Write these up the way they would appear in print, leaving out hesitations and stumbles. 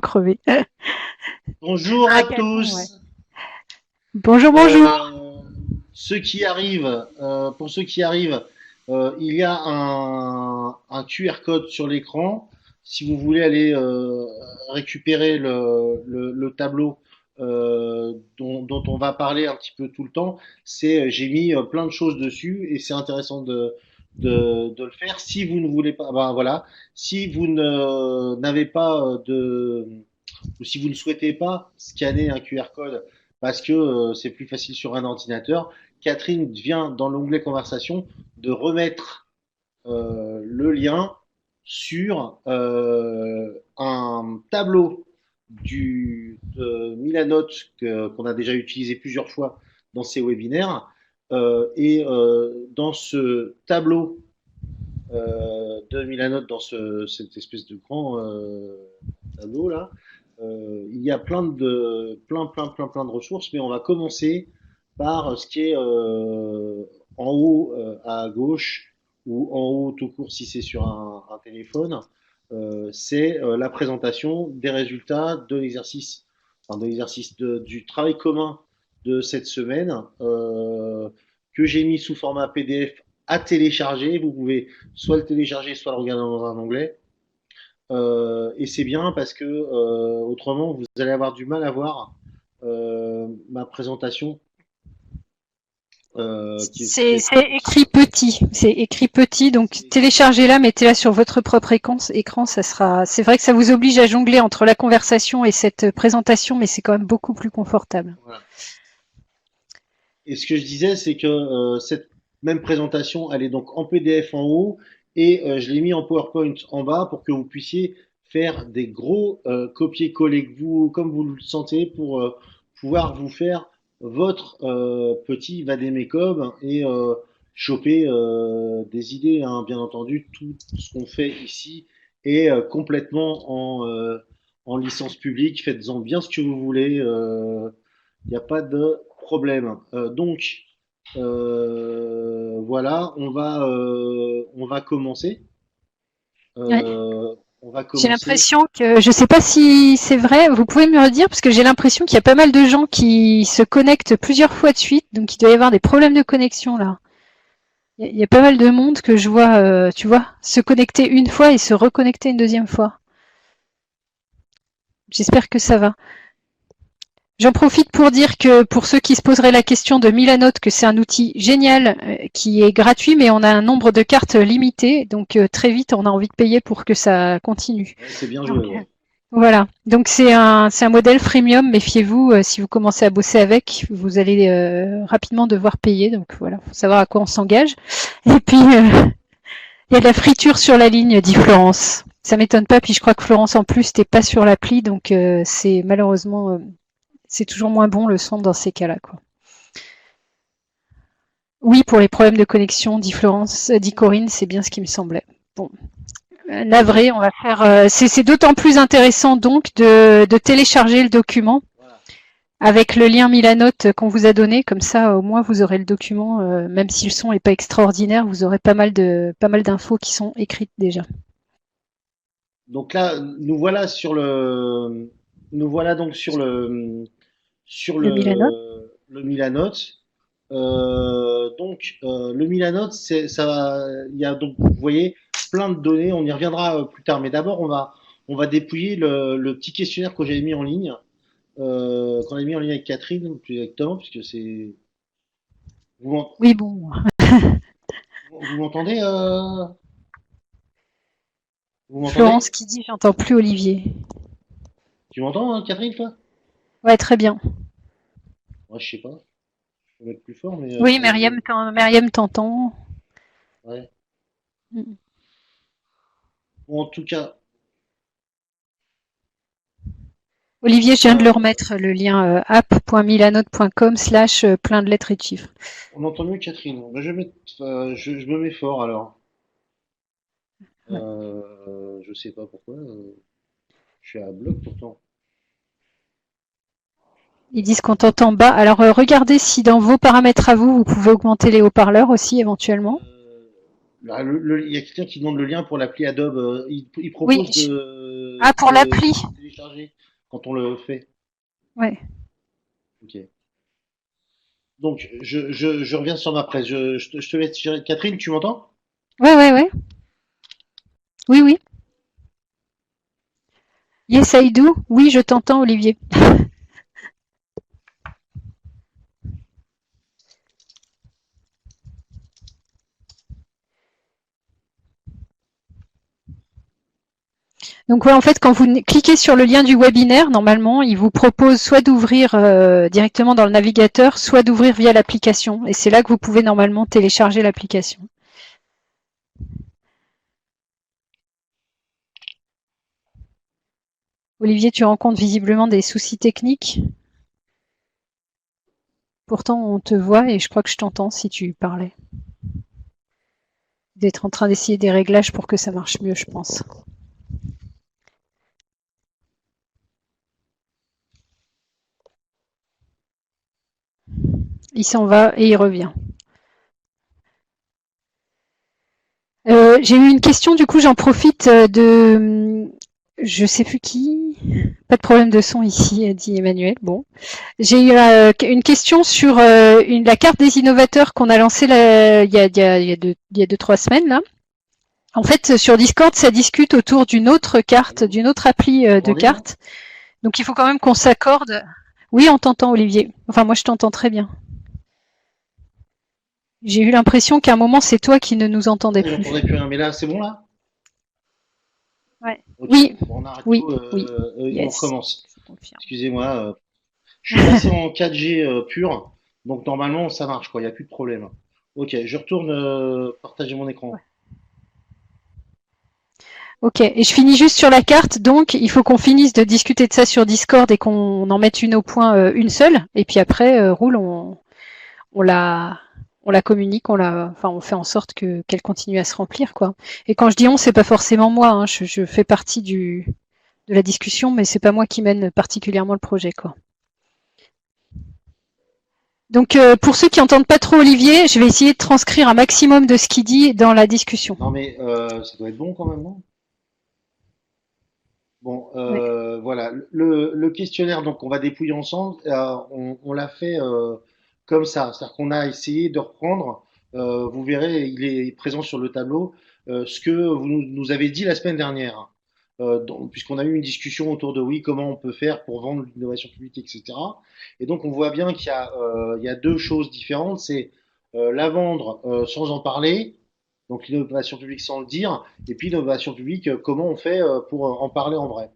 crevé. Bonjour Un à hackathon, ouais. tous. Bonjour, bonjour. Euh, pour ceux qui arrivent, il y a un QR code sur l'écran. Si vous voulez aller récupérer le tableau dont on va parler un petit peu tout le temps, j'ai mis plein de choses dessus et c'est intéressant de le faire. Si vous ne voulez pas, ben voilà, si vous n'avez pas ou si vous ne souhaitez pas scanner un QR code parce que c'est plus facile sur un ordinateur, Catherine vient dans l'onglet conversation de remettre le lien sur un tableau de Milanote qu'on a déjà utilisé plusieurs fois dans ces webinaires. Dans ce tableau de Milanote, dans cette espèce de grand tableau là, il y a plein de ressources, mais on va commencer par ce qui est en haut à gauche ou en haut tout court si c'est sur un téléphone. C'est la présentation des résultats de l'exercice, enfin de l'exercice du travail commun de cette semaine que j'ai mis sous format PDF à télécharger. Vous pouvez soit le télécharger, soit le regarder dans un onglet. Et c'est bien parce que autrement, vous allez avoir du mal à voir ma présentation qui C'est est écrit petit. C'est écrit petit, donc téléchargez-la, mettez-la sur votre propre écran, ça sera. C'est vrai que ça vous oblige à jongler entre la conversation et cette présentation, mais c'est quand même beaucoup plus confortable. voilà. Et ce que je disais, c'est que cette même présentation, elle est donc en PDF en haut et je l'ai mis en PowerPoint en bas pour que vous puissiez faire des gros copier-coller comme vous le sentez pour pouvoir vous faire votre petit vadémécum et choper des idées, hein. Bien entendu, tout ce qu'on fait ici est complètement en licence publique. Faites-en bien ce que vous voulez. Il n'y a pas de problème. Voilà, on va commencer. Ouais. On va J'ai commencer. l'impression que, je sais pas si c'est vrai, vous pouvez me le dire, parce que j'ai l'impression qu'il y a pas mal de gens qui se connectent plusieurs fois de suite, donc il doit y avoir des problèmes de connexion là. Il y a pas mal de monde que je vois, tu vois, se connecter une fois et se reconnecter une deuxième fois. J'espère que ça va. J'en profite pour dire que pour ceux qui se poseraient la question de Milanote, que c'est un outil génial qui est gratuit, mais on a un nombre de cartes limité, donc très vite on a envie de payer pour que ça continue. Ouais, c'est bien joué. Donc, Ouais. voilà, donc c'est un modèle freemium, méfiez-vous, si vous commencez à bosser avec, vous allez rapidement devoir payer, donc voilà, faut savoir à quoi on s'engage. Et puis, il y a de la friture sur la ligne, dit Florence. Ça m'étonne pas, puis je crois que Florence en plus t'es pas sur l'appli, donc c'est malheureusement c'est toujours moins bon le son dans ces cas-là, quoi. Oui, pour les problèmes de connexion, dit Florence, dit Corinne, c'est bien ce qui me semblait. Bon, Ok. navré, on va faire. C'est d'autant plus intéressant donc de télécharger le document Voilà. avec le lien Milanote qu'on vous a donné. Comme ça, au moins, vous aurez le document, même si le son n'est pas extraordinaire, vous aurez pas mal d'infos qui sont écrites déjà. Donc là, nous voilà donc sur Le Milanote. le Milanote. Le Milanote, il y a donc, vous voyez, plein de données. On y reviendra plus tard. Mais d'abord, on va dépouiller le petit questionnaire que j'avais mis en ligne, qu'on a mis en ligne avec Catherine, plus exactement, puisque c'est. Oui, bon. Vous m'entendez vous m'entendez Florence qui dit, j'entends plus Olivier. Tu m'entends, hein, Catherine, toi Ouais, très bien. Moi, je sais pas. Je peux mettre plus fort, mais Oui, Myriam t'entend. ouais. Bon, en tout cas, Olivier, je viens de le euh, remettre, le lien app.milanote.com / plein de lettres et de chiffres. on entend mieux Catherine. Bah, je me mets fort alors. Je sais pas pourquoi. Je suis à bloc pourtant. Ils disent qu'on t'entend bas. Alors regardez si dans vos paramètres à vous, vous pouvez augmenter les haut-parleurs aussi éventuellement. Euh, Il y a quelqu'un qui demande le lien pour l'appli Adobe. Il Oui. propose Ah, pour l'appli. de télécharger quand on le fait. Ouais. Ok. Donc, je reviens sur ma presse. Je te laisse gérer. Catherine, tu m'entends? Ouais, ouais, ouais. Oui, oui. Yes, I do. Oui, je t'entends, Olivier. Donc ouais, en fait, quand vous cliquez sur le lien du webinaire, normalement, il vous propose soit d'ouvrir directement dans le navigateur, soit d'ouvrir via l'application. Et c'est là que vous pouvez normalement télécharger l'application. Olivier, tu rencontres visiblement des soucis techniques. Pourtant, on te voit et je crois que je t'entends si tu parlais. D'être en train d'essayer des réglages pour que ça marche mieux, je pense. Il s'en va et il revient. J'ai eu une question, du coup, j'en profite je sais plus qui. Pas de problème de son ici, dit Emmanuel. Bon, j'ai eu une question sur la carte des innovateurs qu'on a lancée il y a 2-3 semaines là. En fait, sur Discord, ça discute autour d'une autre carte, Allô? d'une autre appli Vous de m'entendez là? carte. Donc, il faut quand même qu'on s'accorde. Oui, on t'entend, Olivier. Enfin, moi, je t'entends très bien. J'ai eu l'impression qu'à un moment, c'est toi qui ne nous entendais Ah, plus. j'entendais plus rien. Mais là, c'est bon là? Ouais. Ok. Oui, Bon, on arrête oui, tout. oui. On Yes. recommence. Je vous confirme. Excusez-moi. Je suis passé en 4G pur. Donc, normalement, ça marche, quoi. Il n'y a plus de problème. Ok. Je retourne partager mon écran. Ok, et je finis juste sur la carte. Donc, il faut qu'on finisse de discuter de ça sur Discord et qu'on en mette une au point, une seule. Et puis après, roule, on la, on la communique, enfin, on fait en sorte qu'elle continue à se remplir, quoi. Et quand je dis on, c'est pas forcément moi. Hein, je fais partie de la discussion, mais c'est pas moi qui mène particulièrement le projet, quoi. Donc, pour ceux qui entendent pas trop Olivier, je vais essayer de transcrire un maximum de ce qu'il dit dans la discussion. Non, mais ça doit être bon quand même, non? Bon, Ouais. voilà. Le questionnaire, donc, on va dépouiller ensemble. On l'a fait comme ça. C'est-à-dire qu'on a essayé de reprendre. Vous verrez, il est présent sur le tableau, ce que vous nous avez dit la semaine dernière. Puisqu'on a eu une discussion autour de oui, comment on peut faire pour vendre l'innovation publique, etc. Et donc, on voit bien il y a deux choses différentes. C'est la vendre sans en parler, donc l'innovation publique sans le dire, et puis l'innovation publique, comment on fait pour en parler en vrai.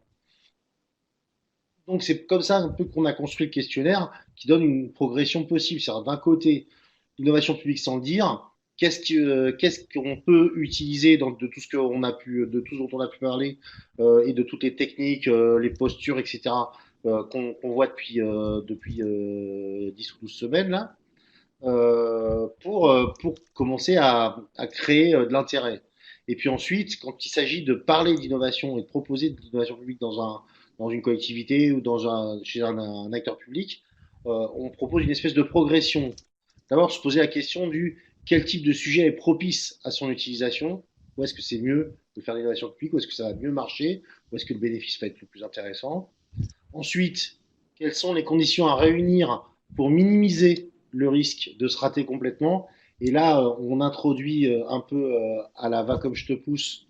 Donc c'est comme ça un peu qu'on a construit le questionnaire qui donne une progression possible. C'est-à-dire d'un côté, l'innovation publique sans le dire, qu'est-ce qu'on peut utiliser de tout ce qu'on a pu, de tout ce dont on a pu parler et de toutes les techniques, les postures, etc. Qu'on voit depuis 10 ou 12 semaines là, pour commencer à créer de l'intérêt. Et puis ensuite, quand il s'agit de parler d'innovation et de proposer de l'innovation publique dans une collectivité ou chez un acteur public, on propose une espèce de progression. D'abord, se poser la question du quel type de sujet est propice à son utilisation, où est-ce que c'est mieux de faire de l'innovation publique, où est-ce que ça va mieux marcher, où est-ce que le bénéfice va être le plus intéressant. Ensuite, quelles sont les conditions à réunir pour minimiser le risque de se rater complètement. Et là, on introduit un peu à la va comme je te pousse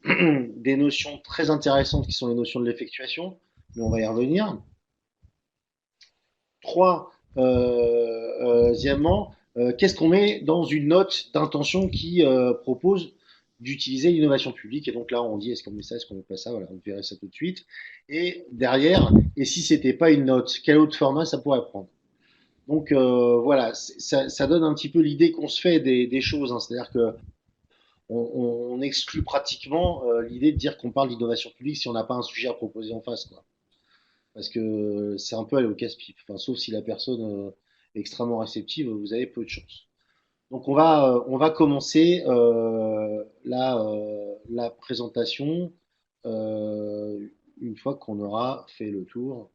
des notions très intéressantes qui sont les notions de l'effectuation, mais on va y revenir. Troisièmement, qu'est-ce qu'on met dans une note d'intention qui propose d'utiliser l'innovation publique. Et donc là, on dit est-ce qu'on met ça, est-ce qu'on met pas ça, voilà, on verrait ça tout de suite. Et derrière, et si c'était pas une note, quel autre format ça pourrait prendre. Donc voilà, ça donne un petit peu l'idée qu'on se fait des choses. Hein. C'est-à-dire que on exclut pratiquement l'idée de dire qu'on parle d'innovation publique si on n'a pas un sujet à proposer en face, quoi. Parce que c'est un peu aller au casse-pipe. Enfin, sauf si la personne est extrêmement réceptive, vous avez peu de chance. Donc on va commencer la présentation une fois qu'on aura fait le tour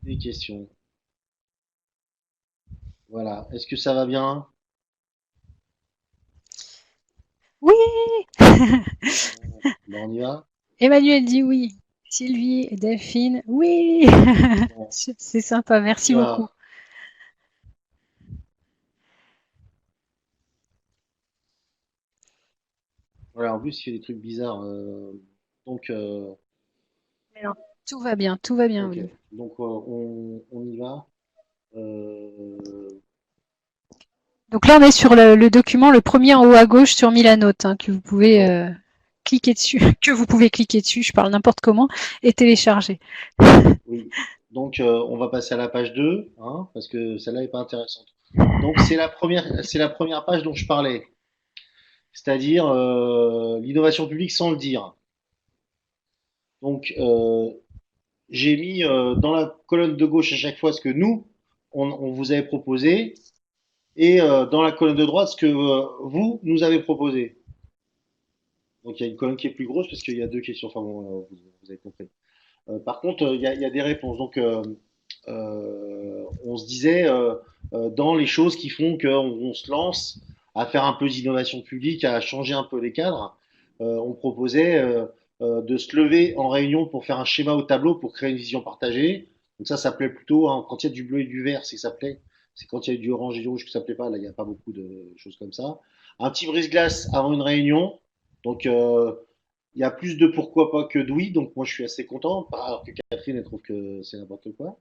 des questions. Voilà. Est-ce que ça va bien? Oui. Ben, on y va. Emmanuel dit oui. Sylvie et Delphine, oui. Bon, C'est sympa, on y merci beaucoup. va. Voilà, en plus, il fait des trucs bizarres. Donc, Mais non, tout va bien, ok. Olive. Donc, on y va. Euh, Donc là, on est sur le document, le premier en haut à gauche sur Milanote, hein, que vous pouvez cliquer dessus, que vous pouvez cliquer dessus, je parle n'importe comment, et télécharger. oui. Donc, on va passer à la page 2, hein, parce que celle-là est pas intéressante. Donc, c'est la première page dont je parlais, c'est-à-dire l'innovation publique sans le dire. Donc, j'ai mis dans la colonne de gauche à chaque fois ce que nous, on vous avait proposé, et dans la colonne de droite ce que vous nous avez proposé. Donc, il y a une colonne qui est plus grosse parce qu'il y a deux questions. Enfin, bon, vous avez compris. Par contre, il y a des réponses. Donc, on se disait dans les choses qui font qu'on se lance à faire un peu d'innovation publique, à changer un peu les cadres, on proposait de se lever en réunion pour faire un schéma au tableau pour créer une vision partagée. Donc ça s'appelait plutôt, hein, quand il y a du bleu et du vert, c'est que ça plaît. C'est quand il y a du orange et du rouge que ça plaît pas. Là, il n'y a pas beaucoup de choses comme ça. Un petit brise-glace avant une réunion. Donc, il y a plus de pourquoi pas que de oui, donc moi je suis assez content, alors que Catherine elle trouve que c'est n'importe quoi.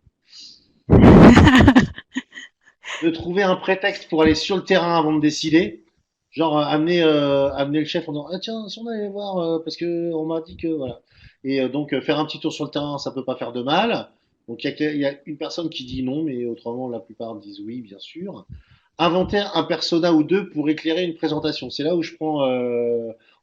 De trouver un prétexte pour aller sur le terrain avant de décider, genre amener le chef en disant ah tiens si on allait voir parce que on m'a dit que voilà. Et donc faire un petit tour sur le terrain ça peut pas faire de mal. Donc il y a une personne qui dit non, mais autrement la plupart disent oui bien sûr. Inventer un persona ou deux pour éclairer une présentation. C'est là où je prends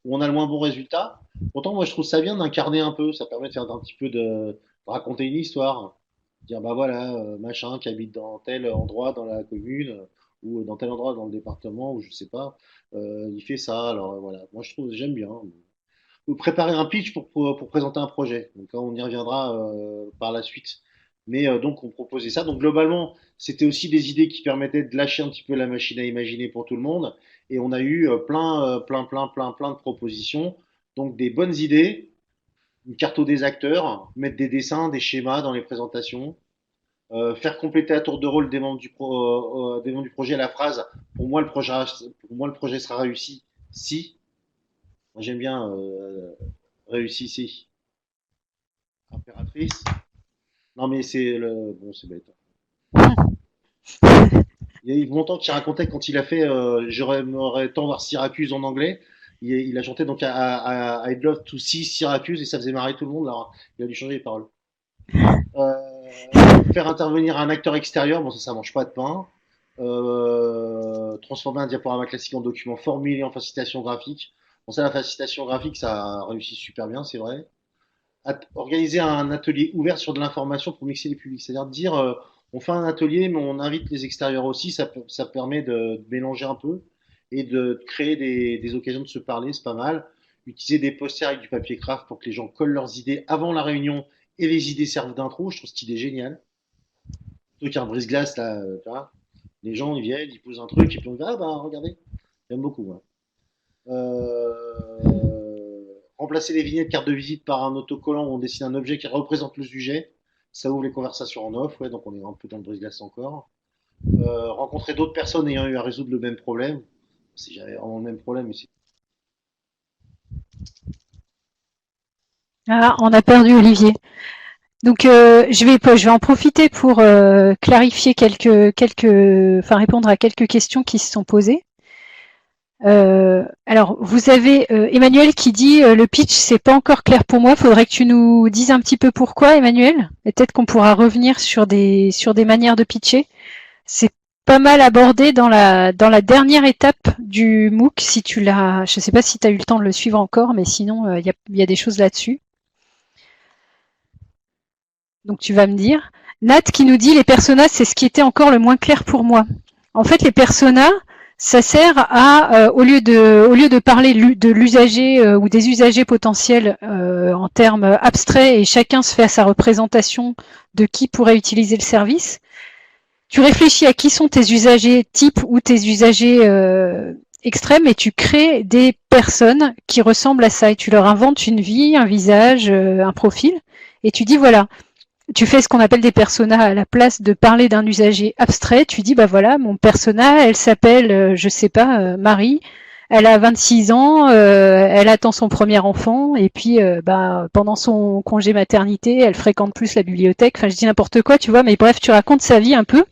où on a le moins bon résultat. Pourtant, moi, je trouve ça bien d'incarner un peu. Ça permet de faire un petit peu de raconter une histoire. Dire, bah voilà, machin qui habite dans tel endroit dans la commune ou dans tel endroit dans le département ou je sais pas, il fait ça. Alors voilà, moi je trouve j'aime bien. Ou préparer un pitch pour présenter un projet. Donc là, on y reviendra par la suite. Mais donc on proposait ça. Donc globalement, c'était aussi des idées qui permettaient de lâcher un petit peu la machine à imaginer pour tout le monde. Et on a eu plein de propositions. Donc des bonnes idées, une carte des acteurs, mettre des dessins, des schémas dans les présentations, faire compléter à tour de rôle des membres du projet la phrase pour moi le projet sera réussi si. Moi j'aime bien réussi si. Impératrice. Non mais c'est le bon c'est bête. Il y a Yves Montand qui racontait quand il a fait j'aurais tant voir Syracuse en anglais. Il a chanté donc I'd love to see Syracuse et ça faisait marrer tout le monde. Alors il a dû changer les paroles. Faire intervenir un acteur extérieur, bon ça mange pas de pain. Transformer un diaporama classique en document formulé en facilitation graphique. Bon ça la facilitation graphique ça a réussi super bien c'est vrai. Organiser un atelier ouvert sur de l'information pour mixer les publics. C'est-à-dire dire, on fait un atelier, mais on invite les extérieurs aussi. Ça permet de mélanger un peu et de créer des occasions de se parler, c'est pas mal. Utiliser des posters avec du papier craft pour que les gens collent leurs idées avant la réunion et les idées servent d'intro. Je trouve cette idée géniale. Plutôt qu'un brise-glace, là, tu vois. Les gens, ils viennent, ils posent un truc, et puis on dit, ah bah regardez. J'aime beaucoup, moi. Remplacer les vignettes carte de visite par un autocollant où on dessine un objet qui représente le sujet. Ça ouvre les conversations en off, ouais, donc on est un peu dans le brise-glace encore. Rencontrer d'autres personnes ayant eu à résoudre le même problème. C'est jamais vraiment le même problème, mais c'est. Ah, on a perdu Olivier. Donc je vais en profiter pour clarifier enfin répondre à quelques questions qui se sont posées. Alors vous avez Emmanuel qui dit le pitch c'est pas encore clair pour moi. Faudrait que tu nous dises un petit peu pourquoi, Emmanuel. Et peut-être qu'on pourra revenir sur des manières de pitcher. C'est pas mal abordé dans la dernière étape du MOOC. Si tu l'as, je sais pas si tu as eu le temps de le suivre encore, mais sinon il y a des choses là-dessus. Donc tu vas me dire. Nat qui nous dit les personas, c'est ce qui était encore le moins clair pour moi. En fait, les personas, ça sert à, au lieu de parler de l'usager ou des usagers potentiels en termes abstraits et chacun se fait à sa représentation de qui pourrait utiliser le service, tu réfléchis à qui sont tes usagers types ou tes usagers extrême et tu crées des personnes qui ressemblent à ça et tu leur inventes une vie, un visage, un profil et tu dis voilà, tu fais ce qu'on appelle des personas à la place de parler d'un usager abstrait. Tu dis bah voilà, mon persona, elle s'appelle, je sais pas, Marie. Elle a 26 ans, elle attend son premier enfant et puis bah pendant son congé maternité, elle fréquente plus la bibliothèque. Enfin, je dis n'importe quoi, tu vois, mais bref, tu racontes sa vie un peu.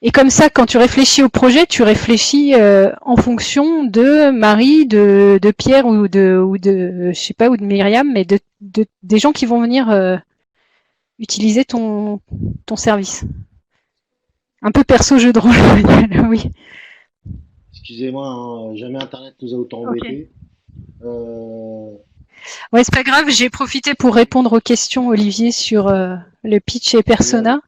Et comme ça, quand tu réfléchis au projet, tu réfléchis en fonction de Marie, de Pierre ou de je sais pas ou de Myriam, mais des gens qui vont venir utiliser ton service. Un peu perso jeu de rôle, oui. Excusez-moi, hein, jamais Internet nous a autant Ok. embêtés. Euh, Ouais, c'est pas grave, j'ai profité pour répondre aux questions, Olivier, sur le pitch et Génial. persona.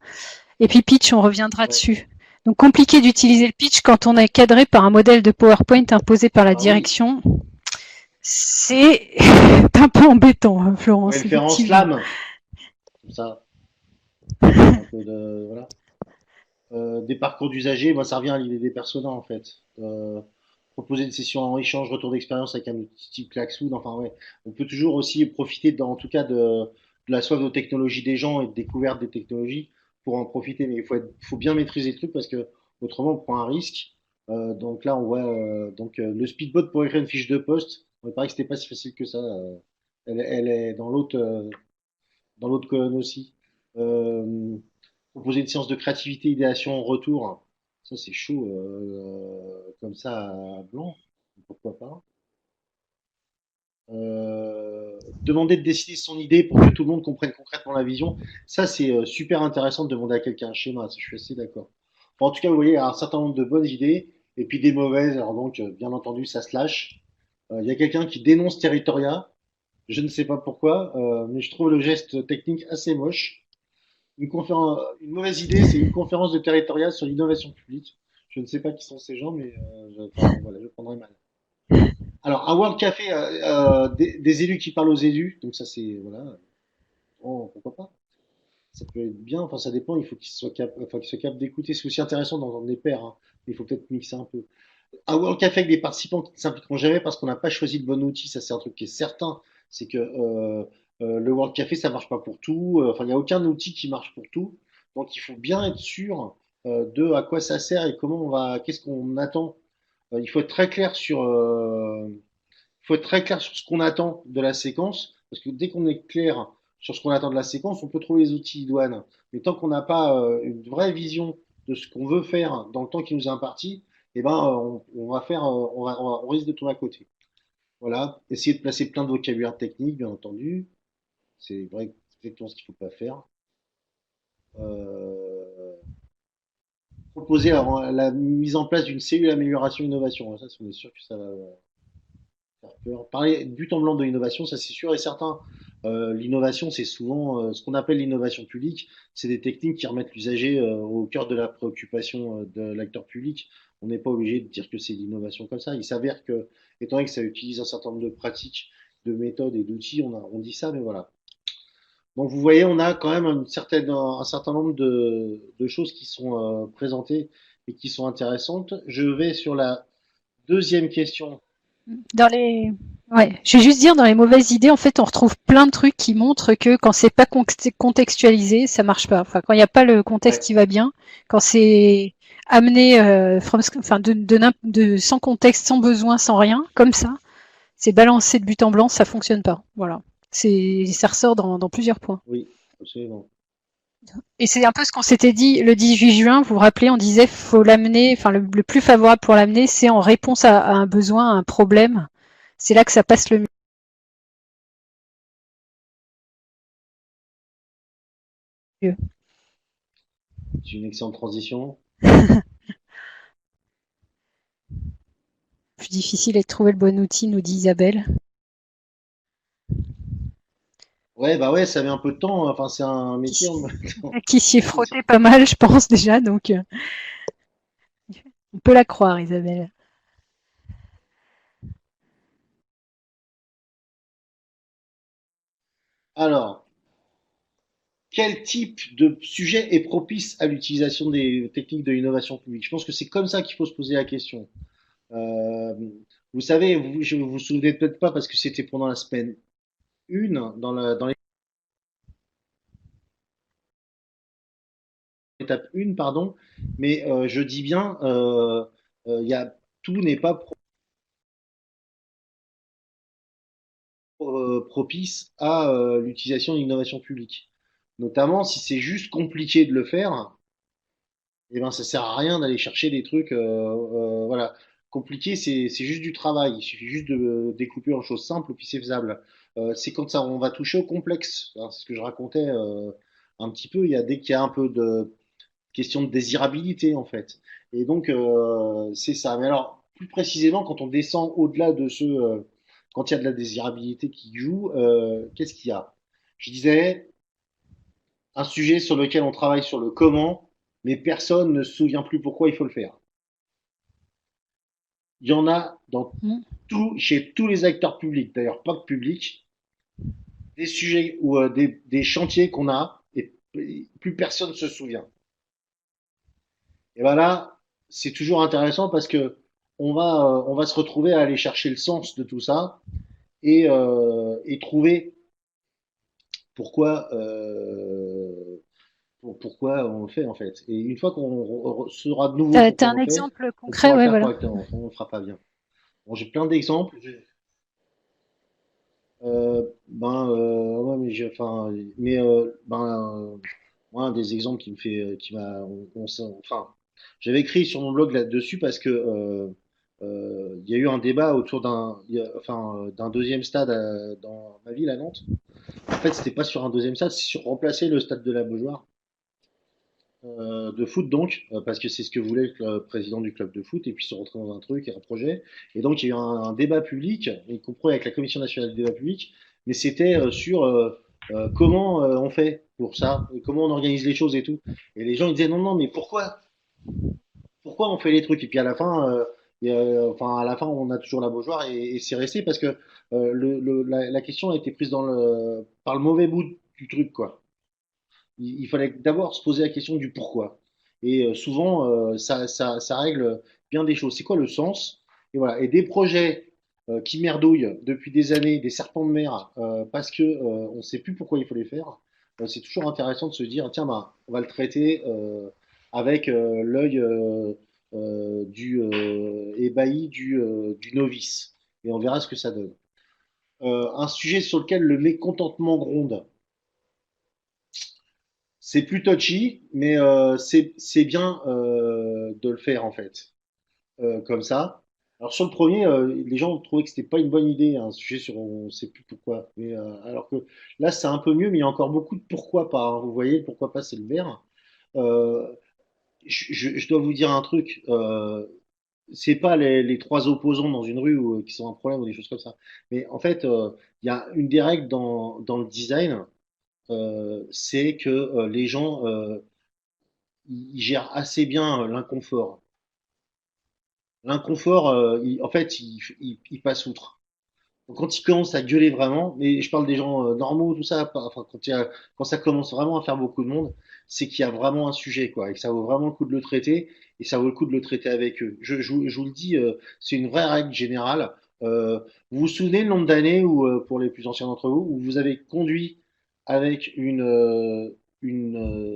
Et puis pitch, on reviendra Ouais. dessus. Donc compliqué d'utiliser le pitch quand on est cadré par un modèle de PowerPoint imposé par la Ah oui, direction. C'est un peu embêtant, hein, on pourrait Florence, le faire en effectivement. slam, comme ça. Faire un peu de, voilà. Des parcours d'usagers, moi ça revient à l'idée des personas en fait. Proposer une session en échange, retour d'expérience avec un outil type Klaxoon, enfin ouais. On peut toujours aussi profiter, en tout cas, de la soif de technologie des gens et de découverte des technologies pour en profiter. Mais faut bien maîtriser le truc parce que autrement on prend un risque. Donc là on voit le speedbot pour écrire une fiche de poste. Il paraît que c'était pas si facile que ça. Elle est dans l'autre colonne aussi. Euh, Proposer une séance de créativité, idéation en retour. Ça, c'est chaud, comme ça, à blanc. Pourquoi pas. Demander de décider son idée pour que tout le monde comprenne concrètement la vision. Ça, c'est super intéressant de demander à quelqu'un un schéma. Ça, je suis assez d'accord. Enfin, en tout cas, vous voyez, il y a un certain nombre de bonnes idées et puis des mauvaises. Alors donc, bien entendu, ça se lâche. Il y a quelqu'un qui dénonce Territoria. Je ne sais pas pourquoi, mais je trouve le geste technique assez moche. Une mauvaise idée, c'est une conférence de territorial sur l'innovation publique. Je ne sais pas qui sont ces gens, mais enfin, voilà, je prendrai mal. Alors, un World Café, des élus qui parlent aux élus, donc ça c'est, voilà, oh, pourquoi pas? Ça peut être bien, enfin ça dépend, il faut qu'ils soient capables d'écouter. C'est aussi intéressant d'entendre des pairs, hein, mais il faut peut-être mixer un peu. Un World Café avec des participants qui ne s'impliqueront jamais parce qu'on n'a pas choisi le bon outil, ça c'est un truc qui est certain, c'est que le World Café ça marche pas pour tout, enfin il n'y a aucun outil qui marche pour tout, donc il faut bien être sûr de à quoi ça sert et qu'est-ce qu'on attend. Il faut être très clair sur ce qu'on attend de la séquence, parce que dès qu'on est clair sur ce qu'on attend de la séquence, on peut trouver les outils idoines. Mais tant qu'on n'a pas une vraie vision de ce qu'on veut faire dans le temps qui nous est imparti, eh ben, on va faire, on risque de tomber à côté. Voilà. Essayer de placer plein de vocabulaire technique, bien entendu. C'est vrai, c'est exactement ce qu'il ne faut pas faire. Euh, Proposer la mise en place d'une cellule amélioration innovation. Ça, on est sûr que ça va faire peur. Parler but en blanc de l'innovation, ça c'est sûr et certain. L'innovation, c'est souvent ce qu'on appelle l'innovation publique. C'est des techniques qui remettent l'usager au cœur de la préoccupation de l'acteur public. On n'est pas obligé de dire que c'est l'innovation comme ça. Il s'avère que, étant donné que ça utilise un certain nombre de pratiques, de méthodes et d'outils, on dit ça, mais voilà. Donc vous voyez, on a quand même un certain nombre de choses qui sont présentées et qui sont intéressantes. Je vais sur la deuxième question. Dans les, ouais, je vais juste dire dans les mauvaises idées, en fait, on retrouve plein de trucs qui montrent que quand c'est pas contextualisé, ça marche pas. Enfin, quand il n'y a pas le contexte Ouais. qui va bien, quand c'est amené enfin sans contexte, sans besoin, sans rien, comme ça, c'est balancé de but en blanc, ça fonctionne pas. Voilà. Ça ressort dans plusieurs points. Oui, absolument. Et c'est un peu ce qu'on s'était dit le 18 juin, vous vous rappelez, on disait faut l'amener, enfin le plus favorable pour l'amener, c'est en réponse à un besoin, à un problème. C'est là que ça passe le mieux. C'est une excellente transition. Plus difficile est de trouver le bon outil, nous dit Isabelle, Ouais, bah ouais, ça met un peu de temps. Enfin, c'est un métier qui, en même temps. qui s'y est frotté pas mal, je pense déjà, donc on peut la croire, Isabelle. Alors, quel type de sujet est propice à l'utilisation des techniques de l'innovation publique? Je pense que c'est comme ça qu'il faut se poser la question. Euh, vous savez, je vous vous souvenez peut-être pas parce que c'était pendant la semaine 1, dans l'étape 1, pardon, mais je dis bien, il y a, tout n'est pas propice à l'utilisation de l'innovation publique. Notamment si c'est juste compliqué de le faire, eh ben ça sert à rien d'aller chercher des trucs, voilà. Compliqué, c'est juste du travail. Il suffit juste de découper en choses simples, puis c'est faisable. C'est quand ça, on va toucher au complexe. Alors, c'est ce que je racontais un petit peu. Dès qu'il y a un peu de question de désirabilité en fait. Et donc c'est ça. Mais alors plus précisément, quand on descend au-delà de quand il y a de la désirabilité qui joue, qu'est-ce qu'il y a? Je disais un sujet sur lequel on travaille sur le comment, mais personne ne se souvient plus pourquoi il faut le faire. Il y en a Mm. chez tous les acteurs publics, d'ailleurs pas que publics, des sujets ou des chantiers qu'on a et plus personne ne se souvient. Et ben là, c'est toujours intéressant parce que on va se retrouver à aller chercher le sens de tout ça et trouver pourquoi, pourquoi on le fait en fait. Et une fois qu'on saura de nouveau T'as pourquoi on un le fait, exemple on concret? pourra le Ouais, faire voilà. correctement. On ne le fera pas bien. Bon, j'ai plein d'exemples. Ouais, mais enfin, moi, un des exemples qui me fait, qui m'a, enfin, j'avais écrit sur mon blog là-dessus parce que il y a eu un débat autour d'un deuxième stade dans ma ville à Nantes. En fait, c'était pas sur un deuxième stade, c'est sur remplacer le stade de la Beaujoire de foot donc, parce que c'est ce que voulait le président du club de foot, et puis se rentrer dans un truc et un projet. Et donc il y a eu un débat public, y compris avec la Commission nationale du débat public, mais c'était sur comment on fait pour ça, et comment on organise les choses et tout. Et les gens ils disaient non, non, mais pourquoi on fait les trucs? Et puis à la fin, enfin à la fin on a toujours la Beaujoire et c'est resté parce que la question a été prise par le mauvais bout du truc, quoi. Il fallait d'abord se poser la question du pourquoi. Et souvent, ça règle bien des choses. C'est quoi le sens? Et voilà. Et des projets qui merdouillent depuis des années, des serpents de mer, parce que on ne sait plus pourquoi il faut les faire. C'est toujours intéressant de se dire, tiens, bah, on va le traiter avec l'œil du ébahi du novice, et on verra ce que ça donne. Un sujet sur lequel le mécontentement gronde. C'est plus touchy, mais c'est bien de le faire en fait, comme ça. Alors sur le premier, les gens ont trouvé que c'était pas une bonne idée, un sujet sur on sait plus pourquoi. Mais alors que là, c'est un peu mieux, mais il y a encore beaucoup de pourquoi pas, hein. Vous voyez, pourquoi pas, c'est le vert. Euh, je dois vous dire un truc. C'est pas les trois opposants dans une rue qui sont un problème ou des choses comme ça. Mais en fait, il y a une des règles dans le design, c'est que les gens il gère assez bien l'inconfort. L'inconfort, en fait, il passe outre. Donc, quand il commence à gueuler vraiment, mais je parle des gens normaux, tout ça, enfin, quand ça commence vraiment à faire beaucoup de monde, c'est qu'il y a vraiment un sujet, quoi, et que ça vaut vraiment le coup de le traiter, et ça vaut le coup de le traiter avec eux. Je vous le dis, c'est une vraie règle générale. Vous vous souvenez le nombre d'années où, pour les plus anciens d'entre vous, où vous avez conduit avec une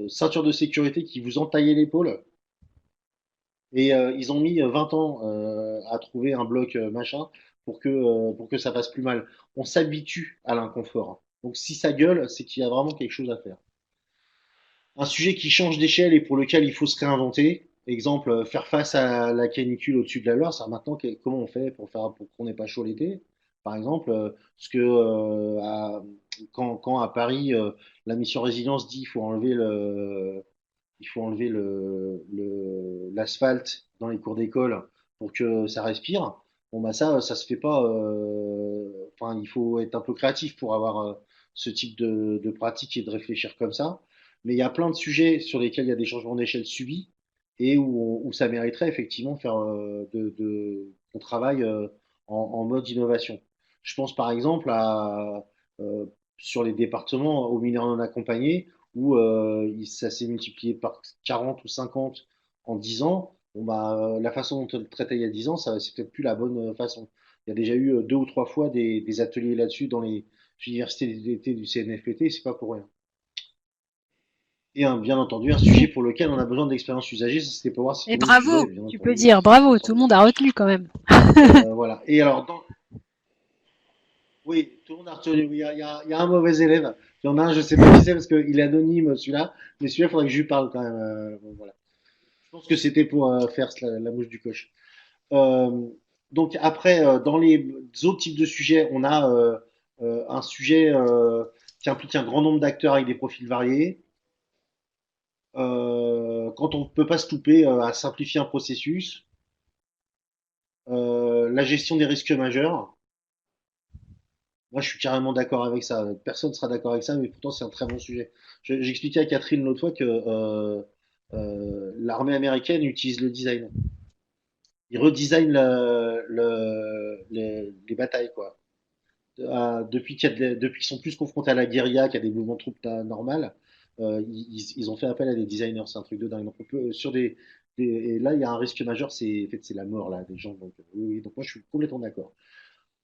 ceinture de sécurité qui vous entaillait l'épaule? Et ils ont mis 20 ans à trouver un bloc machin pour que ça fasse plus mal. On s'habitue à l'inconfort. Donc si ça gueule, c'est qu'il y a vraiment quelque chose à faire. Un sujet qui change d'échelle et pour lequel il faut se réinventer. Exemple, faire face à la canicule au-dessus de la Loire. Ça, maintenant, comment on fait pour qu'on n'ait pas chaud l'été? Par exemple, ce que quand à Paris, la mission résilience dit il faut enlever l'asphalte dans les cours d'école pour que ça respire. Bon, bah ça se fait pas. Enfin, il faut être un peu créatif pour avoir ce type de pratique et de réfléchir comme ça. Mais il y a plein de sujets sur lesquels il y a des changements d'échelle subis et où ça mériterait effectivement faire qu'on travaille en mode innovation. Je pense par exemple euh, sur les départements aux mineurs non accompagnés où ça s'est multiplié par 40 ou 50 en 10 ans. Bon, bah, la façon dont on le traitait il y a 10 ans, ça, c'est peut-être plus la bonne façon. Il y a déjà eu 2 ou 3 fois des ateliers là-dessus dans les universités d'été du CNFPT, c'est pas pour rien. Et bien entendu, un sujet pour lequel on a besoin d'expérience usagée, ça c'était pour voir si Et tout le monde suivait, bravo, bien tu peux entendu, dire bravo, tout sans le monde a discussion. retenu quand même. Voilà. Et alors, oui, tout le monde a retenu. Oui, il y a un mauvais élève. Il y en a un, je sais pas qui c'est parce qu'il est anonyme celui-là, mais celui-là, il faudrait que je lui parle quand même. Bon, voilà. Je pense que c'était pour faire la mouche du coche. Euh, donc après, dans les autres types de sujets, on a un sujet qui implique un grand nombre d'acteurs avec des profils variés. Quand on ne peut pas se louper à simplifier un processus, la gestion des risques majeurs. Moi, je suis carrément d'accord avec ça. Personne ne sera d'accord avec ça, mais pourtant, c'est un très bon sujet. J'expliquais à Catherine l'autre fois que l'armée américaine utilise le design. Ils redesignent les batailles, quoi. Depuis qu'ils sont plus confrontés à la guérilla qu'à des mouvements de troupes normales, ils ont fait appel à des designers. C'est un truc de dingue. Donc, on peut, et là, il y a un risque majeur, en fait, c'est la mort là, des gens. Donc, oui, oui. Donc, moi, je suis complètement d'accord.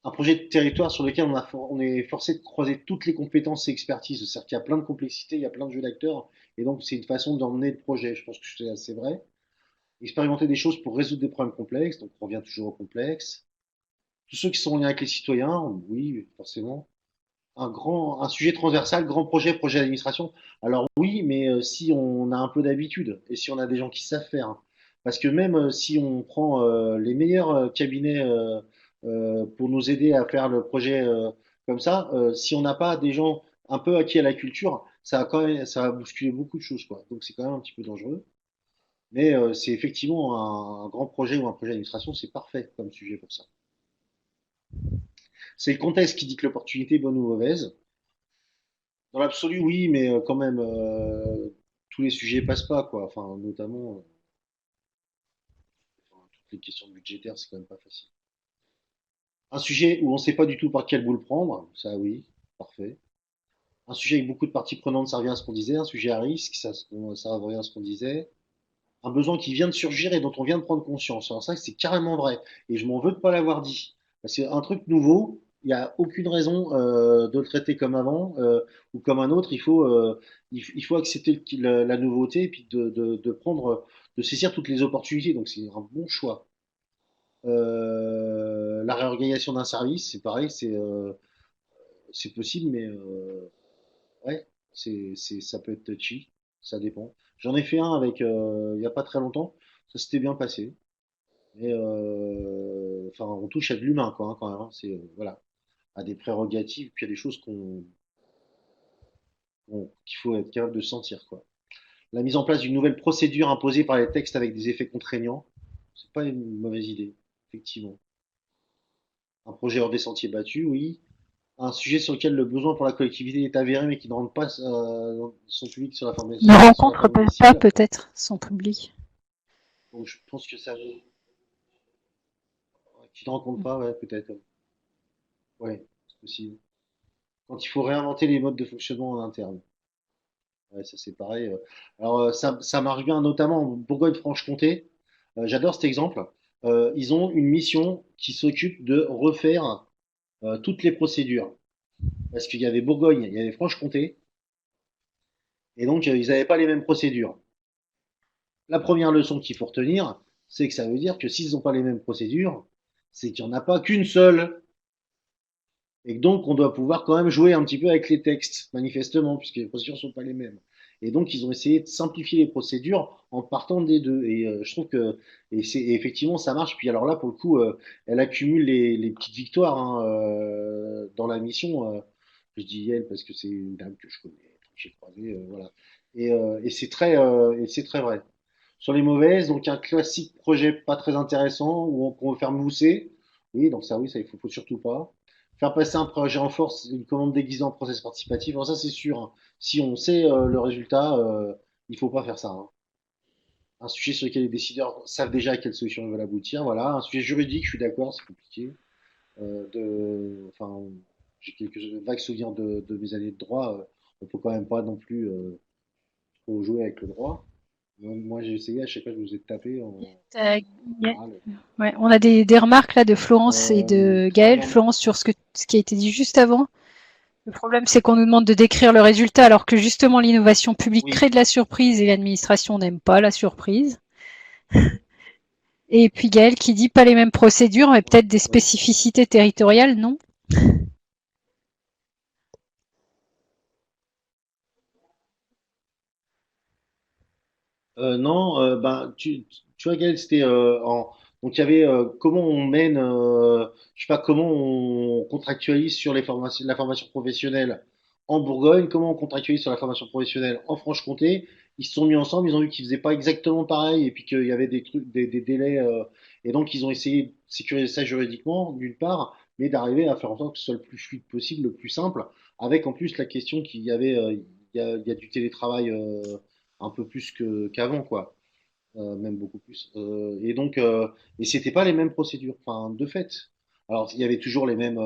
Un projet de territoire sur lequel on est forcé de croiser toutes les compétences et expertises. C'est-à-dire qu'il y a plein de complexités, il y a plein de jeux d'acteurs, et donc c'est une façon d'emmener le projet. Je pense que c'est assez vrai. Expérimenter des choses pour résoudre des problèmes complexes, donc on revient toujours au complexe. Tous ceux qui sont en lien avec les citoyens, oui, forcément. Un sujet transversal, grand projet, projet d'administration. Alors oui, mais si on a un peu d'habitude et si on a des gens qui savent faire, hein. Parce que même si on prend les meilleurs cabinets pour nous aider à faire le projet comme ça, si on n'a pas des gens un peu acquis à la culture, ça va bousculer beaucoup de choses, quoi. Donc c'est quand même un petit peu dangereux. Mais c'est effectivement un grand projet ou un projet d'administration, c'est parfait comme sujet pour ça. C'est le contexte qui dit que l'opportunité est bonne ou mauvaise. Dans l'absolu, oui, mais quand même, tous les sujets passent pas, quoi. Enfin, notamment, enfin, toutes les questions budgétaires, c'est quand même pas facile. Un sujet où on sait pas du tout par quel bout le prendre, ça, oui, parfait. Un sujet avec beaucoup de parties prenantes, ça revient à ce qu'on disait. Un sujet à risque, ça revient à ce qu'on disait. Un besoin qui vient de surgir et dont on vient de prendre conscience. Alors ça, c'est carrément vrai. Et je m'en veux de pas l'avoir dit. Parce que un truc nouveau, il n'y a aucune raison de le traiter comme avant ou comme un autre. Il faut accepter la nouveauté et puis de prendre, de saisir toutes les opportunités. Donc c'est un bon choix. La réorganisation d'un service, c'est pareil, c'est possible, mais ouais, ça peut être touchy, ça dépend. J'en ai fait un avec il y a pas très longtemps, ça s'était bien passé. Mais enfin, on touche à de l'humain, quoi, hein, quand même, hein. C'est voilà, à des prérogatives, puis à des choses qu'il faut être capable de sentir, quoi. La mise en place d'une nouvelle procédure imposée par les textes avec des effets contraignants, c'est pas une mauvaise idée, effectivement. Un projet hors des sentiers battus, oui. Un sujet sur lequel le besoin pour la collectivité est avéré, mais qui ne rentre pas son public Ne sur la rencontre formule des pas cibles. peut-être son public. Donc je pense que ça, qui ne rencontre pas, ouais, peut-être. Ouais, c'est possible. Quand il faut réinventer les modes de fonctionnement en interne. Ouais, ça c'est pareil. Alors ça marche bien, notamment en Bourgogne-Franche-Comté. J'adore cet exemple. Ils ont une mission qui s'occupe de refaire toutes les procédures. Parce qu'il y avait Bourgogne, il y avait Franche-Comté, et donc ils n'avaient pas les mêmes procédures. La première leçon qu'il faut retenir, c'est que ça veut dire que s'ils n'ont pas les mêmes procédures, c'est qu'il n'y en a pas qu'une seule. Et donc, on doit pouvoir quand même jouer un petit peu avec les textes, manifestement, puisque les procédures ne sont pas les mêmes. Et donc, ils ont essayé de simplifier les procédures en partant des deux. Et je trouve que, et effectivement, ça marche. Puis alors là, pour le coup, elle accumule les petites victoires hein, dans la mission. Je dis elle parce que c'est une dame que je connais, que j'ai croisée, voilà. Et c'est très vrai. Sur les mauvaises, donc un classique projet pas très intéressant où qu'on veut faire mousser. Oui, donc ça, oui, ça, il faut surtout pas. Faire passer un projet en force, une commande déguisée en process participatif. Alors ça, c'est sûr, hein. Si on sait le résultat, il faut pas faire ça, hein. Un sujet sur lequel les décideurs savent déjà à quelle solution ils veulent aboutir. Voilà. Un sujet juridique, je suis d'accord, c'est compliqué. Enfin, j'ai quelques vagues souvenirs de mes années de droit. On peut quand même pas non plus trop jouer avec le droit. Moi, j'ai essayé, à chaque fois, je vous ai tapé Euh, en râle. Ouais, on a des remarques là de Florence et de Gaël. Alors, Florence sur ce qui a été dit juste avant. Le problème, c'est qu'on nous demande de décrire le résultat alors que justement l'innovation publique oui, crée de la surprise et l'administration n'aime pas la surprise. Et puis Gaël qui dit pas les mêmes procédures, mais peut-être des oui. spécificités territoriales, non? Non, ben, tu vois, Gaël, c'était donc il y avait comment on mène, je sais pas, comment on contractualise sur la formation professionnelle en Bourgogne, comment on contractualise sur la formation professionnelle en Franche-Comté. Ils se sont mis ensemble, ils ont vu qu'ils faisaient pas exactement pareil et puis qu'il y avait des trucs, des délais, et donc ils ont essayé de sécuriser ça juridiquement, d'une part, mais d'arriver à faire en sorte que ce soit le plus fluide possible, le plus simple, avec en plus la question qu'il y avait, il y a du télétravail. Un peu plus qu'avant, quoi. Même beaucoup plus. Et c'était pas les mêmes procédures, enfin, de fait. Alors, il y avait toujours les mêmes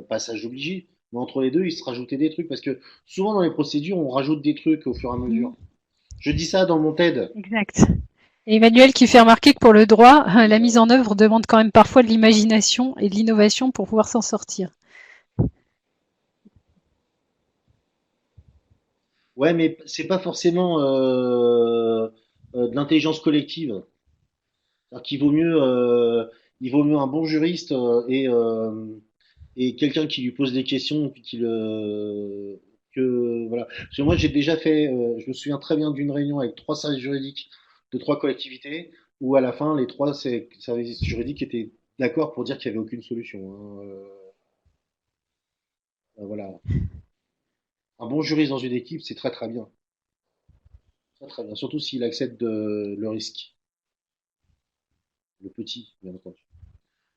passages obligés, mais entre les deux, il se rajoutait des trucs, parce que souvent dans les procédures, on rajoute des trucs au fur et à Mmh, mesure. Je dis ça dans mon TED. exact. Et Emmanuel qui fait remarquer que pour le droit, la mise en œuvre demande quand même parfois de l'imagination et de l'innovation pour pouvoir s'en sortir. Ouais, mais c'est pas forcément de l'intelligence collective. C'est-à-dire il vaut mieux un bon juriste et quelqu'un qui lui pose des questions, puis que voilà. Parce que moi, j'ai déjà fait, je me souviens très bien d'une réunion avec trois services juridiques de trois collectivités, où à la fin, les trois services juridiques étaient d'accord pour dire qu'il n'y avait aucune solution, hein. Voilà. Un bon juriste dans une équipe, c'est très très bien. Très très bien. Surtout s'il accepte le risque. Le petit, bien entendu.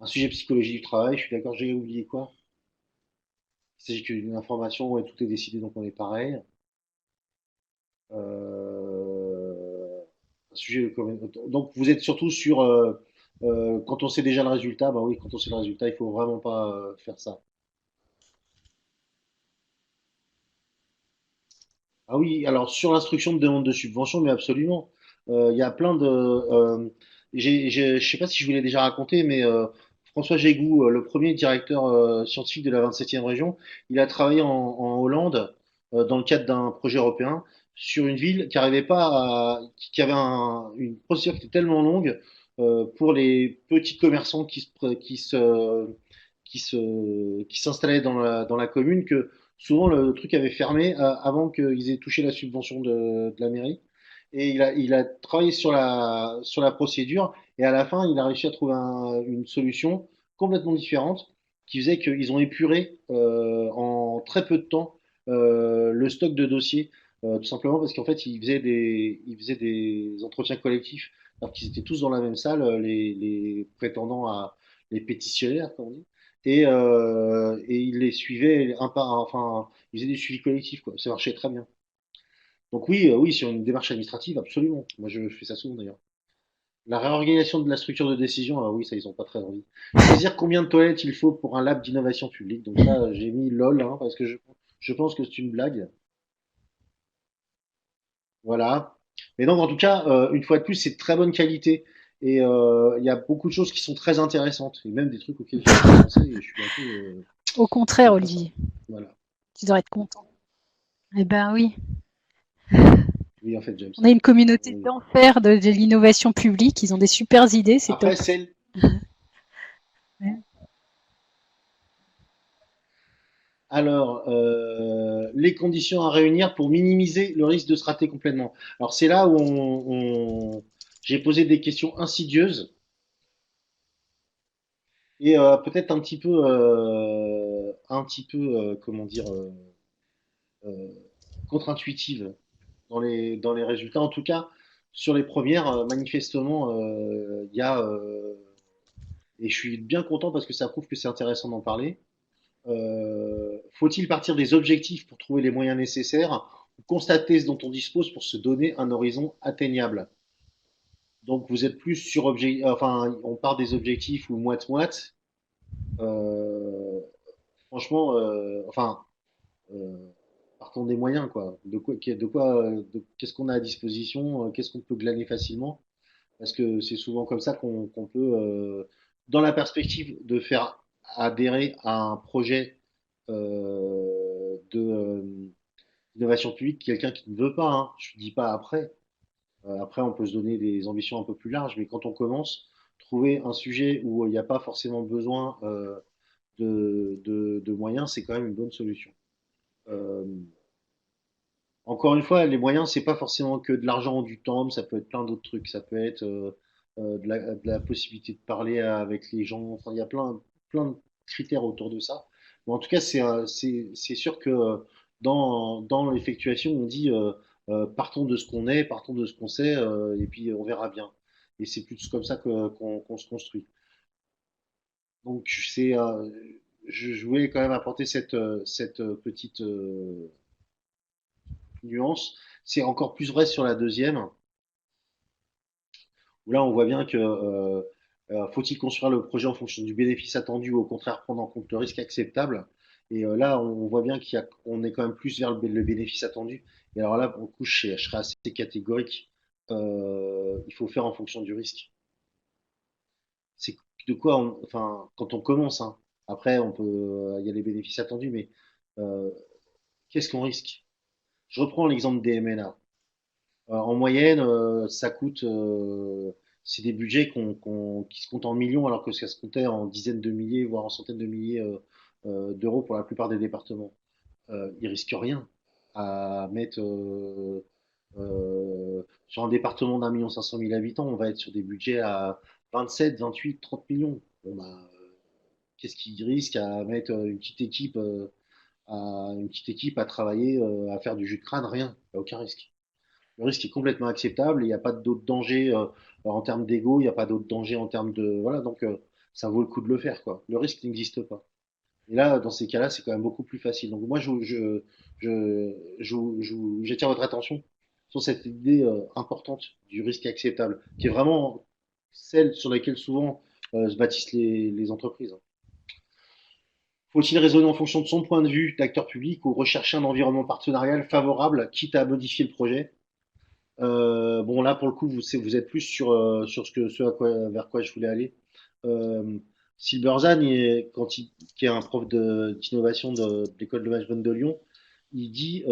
Un sujet psychologie du travail, je suis d'accord, j'ai oublié quoi? Il s'agit qu'une information où tout est décidé, donc on est pareil. Un sujet donc vous êtes surtout sur quand on sait déjà le résultat, bah oui, quand on sait le résultat, il faut vraiment pas faire ça. Ah oui, alors sur l'instruction de demande de subvention, mais absolument. Il y a plein de. Je sais pas si je vous l'ai déjà raconté, mais François Gégou, le premier directeur scientifique de la 27e région, il a travaillé en Hollande dans le cadre d'un projet européen sur une ville qui arrivait pas qui avait une procédure qui était tellement longue pour les petits commerçants qui s'installaient dans la commune que souvent le truc avait fermé avant qu'ils aient touché la subvention de la mairie. Et il a travaillé sur la procédure et à la fin, il a réussi à trouver une solution complètement différente qui faisait qu'ils ont épuré en très peu de temps le stock de dossiers, tout simplement parce qu'en fait, ils faisaient des entretiens collectifs alors qu'ils étaient tous dans la même salle, les prétendants les pétitionnaires, comme on dit. Et il les suivait un par un, enfin, il faisait des suivis collectifs, quoi. Ça marchait très bien. Donc oui, oui, sur une démarche administrative, absolument. Moi, je fais ça souvent d'ailleurs. La réorganisation de la structure de décision, ah oui, ça, ils ont pas très envie. Choisir combien de toilettes il faut pour un lab d'innovation publique. Donc ça, j'ai mis LOL, hein, parce que je pense que c'est une blague. Voilà. Mais donc, en tout cas, une fois de plus, c'est de très bonne qualité. Et il y a beaucoup de choses qui sont très intéressantes. Et même des trucs auxquels j'avais pas pensé. Et je suis un peu Au contraire, j'aime pas ça. Olivier, Voilà. tu devrais être content. Eh ben oui, Oui, en fait, j'aime on a ça. une communauté Oui. d'enfer de l'innovation publique, ils ont des super idées, c'est Après, top. celle. Ouais. Alors, les conditions à réunir pour minimiser le risque de se rater complètement. Alors, c'est là où j'ai posé des questions insidieuses et peut-être un petit peu, comment dire, euh, contre-intuitives dans les résultats. En tout cas, sur les premières, manifestement, il y a, et je suis bien content parce que ça prouve que c'est intéressant d'en parler. Faut-il partir des objectifs pour trouver les moyens nécessaires ou constater ce dont on dispose pour se donner un horizon atteignable? Donc vous êtes plus sur enfin on part des objectifs ou moite-moite. Euh, Franchement, enfin, euh, partons des moyens, quoi. Qu'est-ce qu'on a à disposition, qu'est-ce qu'on peut glaner facilement, parce que c'est souvent comme ça qu'on peut, dans la perspective de faire adhérer à un projet d'innovation publique, quelqu'un qui ne veut pas, hein, je ne dis pas après. Après, on peut se donner des ambitions un peu plus larges, mais quand on commence, trouver un sujet où il n'y a pas forcément besoin de moyens, c'est quand même une bonne solution. Euh, Encore une fois, les moyens, c'est pas forcément que de l'argent ou du temps, ça peut être plein d'autres trucs. Ça peut être de la possibilité de parler avec les gens. Enfin, il y a plein de critères autour de ça. Mais en tout cas, c'est sûr que dans l'effectuation, on dit partons de ce qu'on est, partons de ce qu'on sait, et puis on verra bien. Et c'est plus comme ça qu'on se construit. Donc, je voulais quand même apporter cette petite nuance. C'est encore plus vrai sur la deuxième, où là on voit bien que faut-il construire le projet en fonction du bénéfice attendu ou au contraire prendre en compte le risque acceptable. Et là on voit bien qu'on est quand même plus vers le bénéfice attendu. Et alors là pour le coup je serais assez catégorique. Il faut faire en fonction du risque. C'est de quoi enfin quand on commence, hein, après on peut il y a les bénéfices attendus, mais euh, qu'est-ce qu'on risque? Je reprends l'exemple des MNA. En moyenne, ça coûte, c'est des budgets qui se comptent en millions alors que ça se comptait en dizaines de milliers, voire en centaines de milliers d'euros pour la plupart des départements. Ils risquent rien à mettre sur un département d'1,5 million habitants, on va être sur des budgets à 27, 28, 30 millions. Bon, bah, qu'est-ce qu'ils risquent à mettre une petite équipe à travailler, à faire du jus de crâne? Rien, il n'y a aucun risque. Le risque est complètement acceptable. Il n'y a pas d'autre danger en termes d'ego. Il n'y a pas d'autre danger en termes de voilà. Donc ça vaut le coup de le faire quoi. Le risque n'existe pas. Et là, dans ces cas-là, c'est quand même beaucoup plus facile. Donc moi, j'attire votre attention sur cette idée importante du risque acceptable, qui est vraiment celle sur laquelle souvent se bâtissent les entreprises. Faut-il raisonner en fonction de son point de vue d'acteur public ou rechercher un environnement partenarial favorable, quitte à modifier le projet? Bon, là, pour le coup, vous êtes plus sur vers quoi je voulais aller. Euh, Silberzan, qui est un prof d'innovation de l'école de management de Lyon, il dit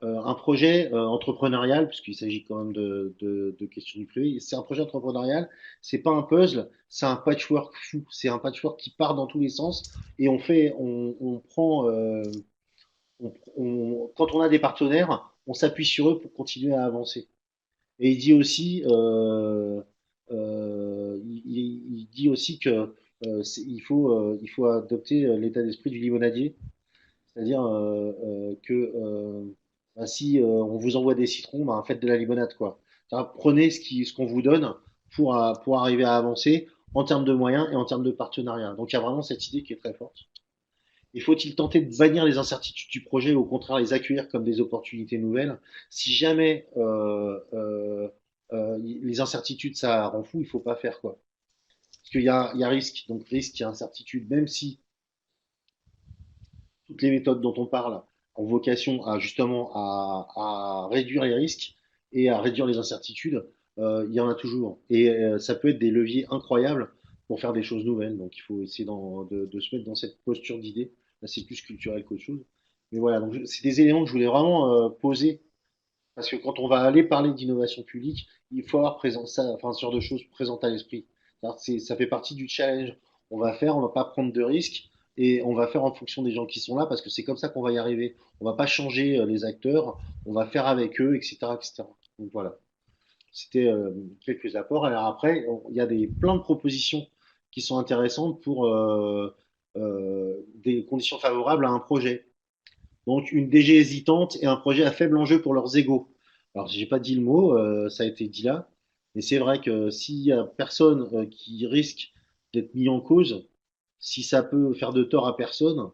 un projet entrepreneurial, puisqu'il s'agit quand même de questions du privé, c'est un projet entrepreneurial, c'est pas un puzzle, c'est un patchwork fou, c'est un patchwork qui part dans tous les sens et on prend quand on a des partenaires, on s'appuie sur eux pour continuer à avancer. Et il dit aussi, il dit aussi que il faut adopter l'état d'esprit du limonadier, c'est-à-dire que bah, si on vous envoie des citrons, bah, faites de la limonade quoi. Prenez ce qu'on vous donne pour arriver à avancer en termes de moyens et en termes de partenariat. Donc il y a vraiment cette idée qui est très forte. Et faut-il tenter de bannir les incertitudes du projet ou au contraire les accueillir comme des opportunités nouvelles? Si jamais les incertitudes ça rend fou, il faut pas faire quoi. Parce qu'il y a risque, donc risque, il y a incertitude, même si toutes les méthodes dont on parle ont vocation à justement à réduire les risques et à réduire les incertitudes, il y en a toujours. Et ça peut être des leviers incroyables pour faire des choses nouvelles. Donc il faut essayer de se mettre dans cette posture d'idée. Là, c'est plus culturel qu'autre chose. Mais voilà, donc c'est des éléments que je voulais vraiment poser parce que quand on va aller parler d'innovation publique, il faut avoir présent ça, enfin, ce genre de choses présentes à l'esprit. Ça fait partie du challenge. On va pas prendre de risques et on va faire en fonction des gens qui sont là parce que c'est comme ça qu'on va y arriver. On va pas changer les acteurs, on va faire avec eux, etc., etc. Donc voilà, c'était quelques apports. Alors après, il y a plein de propositions qui sont intéressantes pour des conditions favorables à un projet. Donc une DG hésitante et un projet à faible enjeu pour leurs égaux. Alors j'ai pas dit le mot, ça a été dit là, mais c'est vrai que s'il y a personne qui risque d'être mis en cause, si ça peut faire de tort à personne,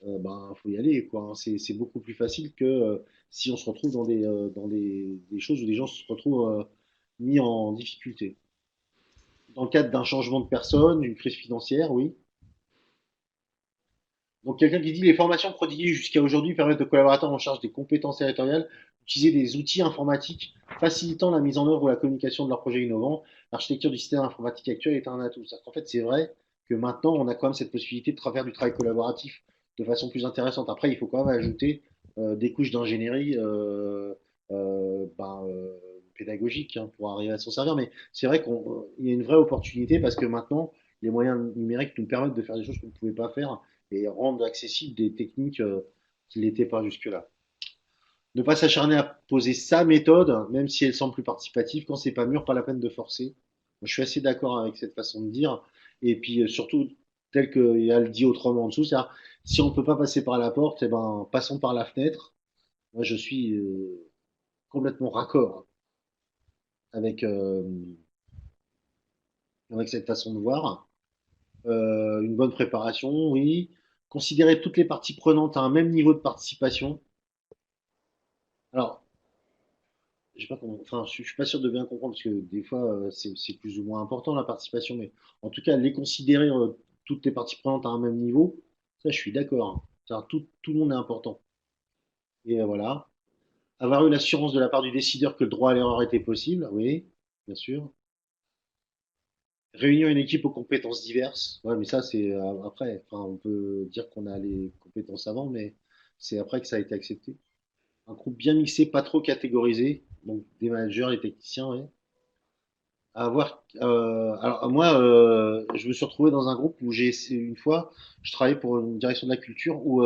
ben faut y aller quoi, hein. C'est beaucoup plus facile que si on se retrouve des choses où des gens se retrouvent mis en difficulté. Dans le cadre d'un changement de personne, d'une crise financière, oui. Donc quelqu'un qui dit les formations prodiguées jusqu'à aujourd'hui permettent aux collaborateurs en charge des compétences territoriales d'utiliser des outils informatiques facilitant la mise en œuvre ou la communication de leurs projets innovants. L'architecture du système informatique actuel est un atout. En fait, c'est vrai que maintenant, on a quand même cette possibilité de faire du travail collaboratif de façon plus intéressante. Après, il faut quand même ajouter des couches d'ingénierie pédagogique pour arriver à s'en servir. Mais c'est vrai qu'il y a une vraie opportunité parce que maintenant, les moyens numériques nous permettent de faire des choses qu'on ne pouvait pas faire et rendre accessibles des techniques qui n'étaient pas jusque-là. Ne pas s'acharner à poser sa méthode, même si elle semble plus participative, quand c'est pas mûr, pas la peine de forcer. Moi, je suis assez d'accord avec cette façon de dire. Et puis surtout, tel qu'il y a le dit autrement en dessous, c'est-à-dire si on ne peut pas passer par la porte, eh ben, passons par la fenêtre. Moi, je suis complètement raccord avec, avec cette façon de voir. Une bonne préparation, oui. Considérer toutes les parties prenantes à un même niveau de participation. Alors, je suis pas sûr de bien comprendre parce que des fois, c'est plus ou moins important la participation, mais en tout cas, les considérer toutes les parties prenantes à un même niveau, ça, je suis d'accord, hein. C'est-à-dire, tout le monde est important. Et voilà. Avoir eu l'assurance de la part du décideur que le droit à l'erreur était possible, oui, bien sûr. Réunir une équipe aux compétences diverses, ouais, mais ça, c'est après. Enfin, on peut dire qu'on a les compétences avant, mais c'est après que ça a été accepté. Un groupe bien mixé, pas trop catégorisé, donc des managers, les techniciens, ouais. Alors moi, je me suis retrouvé dans un groupe où une fois, je travaillais pour une direction de la culture où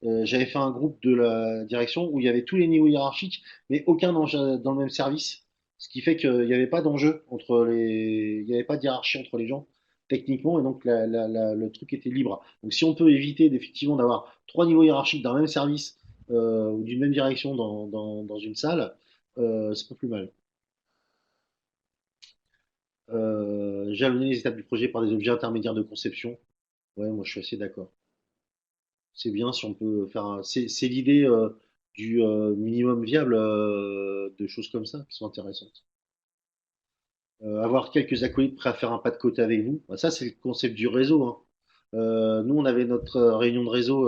j'avais fait un groupe de la direction où il y avait tous les niveaux hiérarchiques, mais aucun dans le même service. Ce qui fait qu'il n'y avait pas d'enjeu il n'y avait pas de hiérarchie entre les gens techniquement, et donc le truc était libre. Donc si on peut éviter effectivement d'avoir trois niveaux hiérarchiques d'un même service ou d'une même direction dans une salle, c'est pas plus mal. Jalonner les étapes du projet par des objets intermédiaires de conception. Ouais, moi je suis assez d'accord. C'est bien si on peut faire c'est l'idée du minimum viable de choses comme ça qui sont intéressantes. Avoir quelques acolytes prêts à faire un pas de côté avec vous. Bah, ça, c'est le concept du réseau, hein. Nous, on avait notre réunion de réseau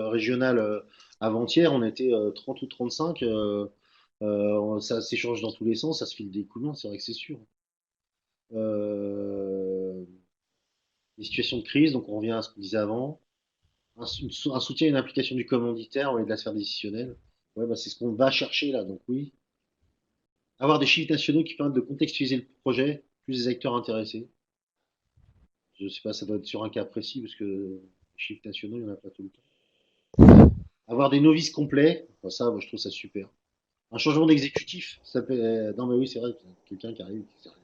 régionale avant-hier. On était 30 ou 35. Ça s'échange dans tous les sens. Ça se file des coups de main, c'est vrai que c'est sûr. Euh, les situations de crise, donc on revient à ce qu'on disait avant. Un soutien et une implication du commanditaire et de la sphère décisionnelle. Ouais, bah, c'est ce qu'on va chercher là, donc oui. Avoir des chiffres nationaux qui permettent de contextualiser le projet, plus des acteurs intéressés. Je sais pas, ça doit être sur un cas précis, parce que les chiffres nationaux, il n'y en a pas tout le temps. Avoir des novices complets, bah, ça, moi, je trouve ça super. Un changement d'exécutif, ça peut... non mais oui, c'est vrai, quelqu'un qui arrive, qui sait rien.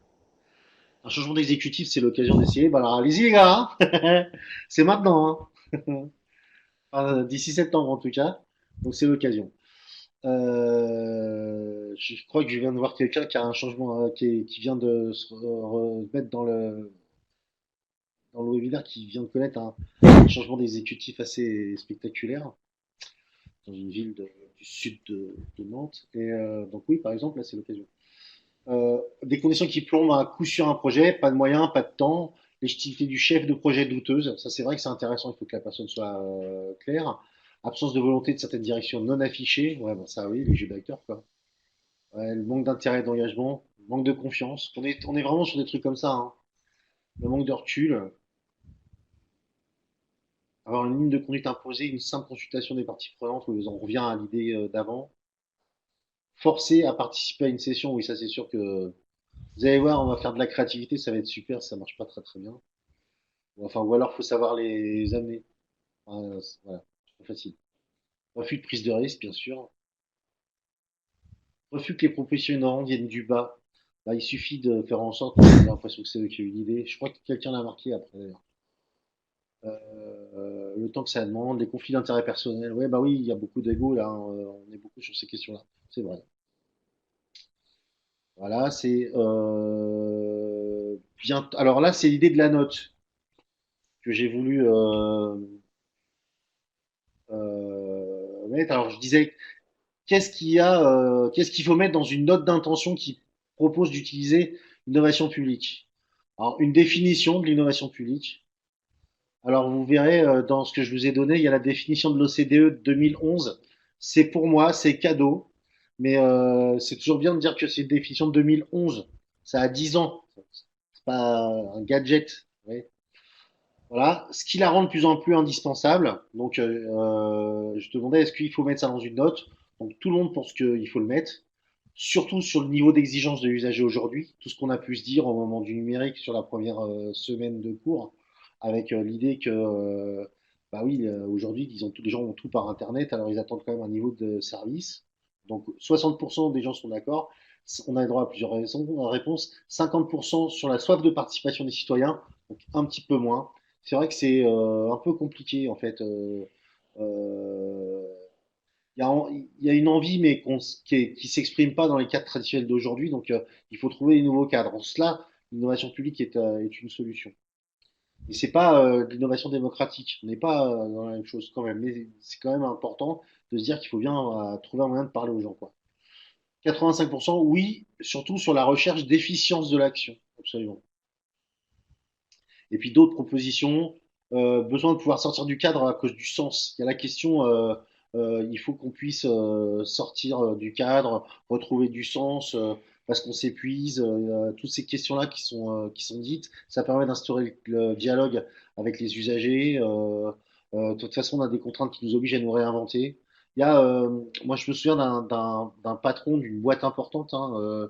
Un changement d'exécutif, c'est l'occasion d'essayer. Bah alors allez-y les gars, hein. C'est maintenant, hein. Enfin, d'ici septembre en tout cas. Donc c'est l'occasion. Je crois que je viens de voir quelqu'un qui a un changement, qui vient de se remettre dans le webinaire, qui vient de connaître un changement d'exécutif assez spectaculaire dans une ville du sud de Nantes. Et donc oui, par exemple, là c'est l'occasion. Des conditions qui plombent à coup sur un projet, pas de moyens, pas de temps, légitimité du chef de projet douteuse. Ça, c'est vrai que c'est intéressant, il faut que la personne soit claire. Absence de volonté de certaines directions non affichées. Ouais, bon, ça, oui, les jeux d'acteurs, quoi. Ouais, le manque d'intérêt et d'engagement, le manque de confiance. On est vraiment sur des trucs comme ça, hein. Le manque de recul, avoir une ligne de conduite imposée, une simple consultation des parties prenantes, où on revient à l'idée d'avant. Forcer à participer à une session, oui, ça c'est sûr que vous allez voir, on va faire de la créativité, ça va être super, ça marche pas très très bien. Enfin, ou alors faut savoir les amener. Voilà, c'est pas facile. Refus de prise de risque, bien sûr. Refus que les propositions innovantes viennent du bas. Bah, il suffit de faire en sorte, j'ai l'impression que c'est eux qui ont eu une idée. Je crois que quelqu'un l'a marqué après d'ailleurs. Le temps que ça demande, les conflits d'intérêts personnels. Ouais, bah oui, il y a beaucoup d'ego là, hein, on est beaucoup sur ces questions-là. C'est vrai. Voilà, c'est bien. Alors là, c'est l'idée de la note que j'ai voulu mettre. Alors je disais, qu'est-ce qu'il faut mettre dans une note d'intention qui propose d'utiliser l'innovation publique? Alors, une définition de l'innovation publique, Alors vous verrez dans ce que je vous ai donné, il y a la définition de l'OCDE de 2011. C'est pour moi, c'est cadeau, mais c'est toujours bien de dire que c'est une définition de 2011. Ça a 10 ans, c'est pas un gadget. Ouais. Voilà, ce qui la rend de plus en plus indispensable. Donc je te demandais est-ce qu'il faut mettre ça dans une note. Donc tout le monde pense qu'il faut le mettre, surtout sur le niveau d'exigence de l'usager aujourd'hui. Tout ce qu'on a pu se dire au moment du numérique sur la première semaine de cours, avec l'idée que, bah oui, aujourd'hui, disons, tous les gens ont tout par Internet, alors ils attendent quand même un niveau de service. Donc 60% des gens sont d'accord. On a le droit à plusieurs réponses. 50% sur la soif de participation des citoyens, donc un petit peu moins. C'est vrai que c'est un peu compliqué en fait. Euh, il y a une envie, mais qui s'exprime pas dans les cadres traditionnels d'aujourd'hui. Donc, il faut trouver des nouveaux cadres. En cela, l'innovation publique est une solution. Et c'est pas de l'innovation démocratique. On n'est pas dans la même chose quand même. Mais c'est quand même important de se dire qu'il faut bien trouver un moyen de parler aux gens, quoi. 85%, oui, surtout sur la recherche d'efficience de l'action. Absolument. Et puis d'autres propositions, besoin de pouvoir sortir du cadre à cause du sens. Il y a la question, il faut qu'on puisse sortir du cadre, retrouver du sens, parce qu'on s'épuise. Toutes ces questions-là qui sont dites, ça permet d'instaurer le dialogue avec les usagers. De toute façon, on a des contraintes qui nous obligent à nous réinventer. Moi, je me souviens d'un patron d'une boîte importante hein,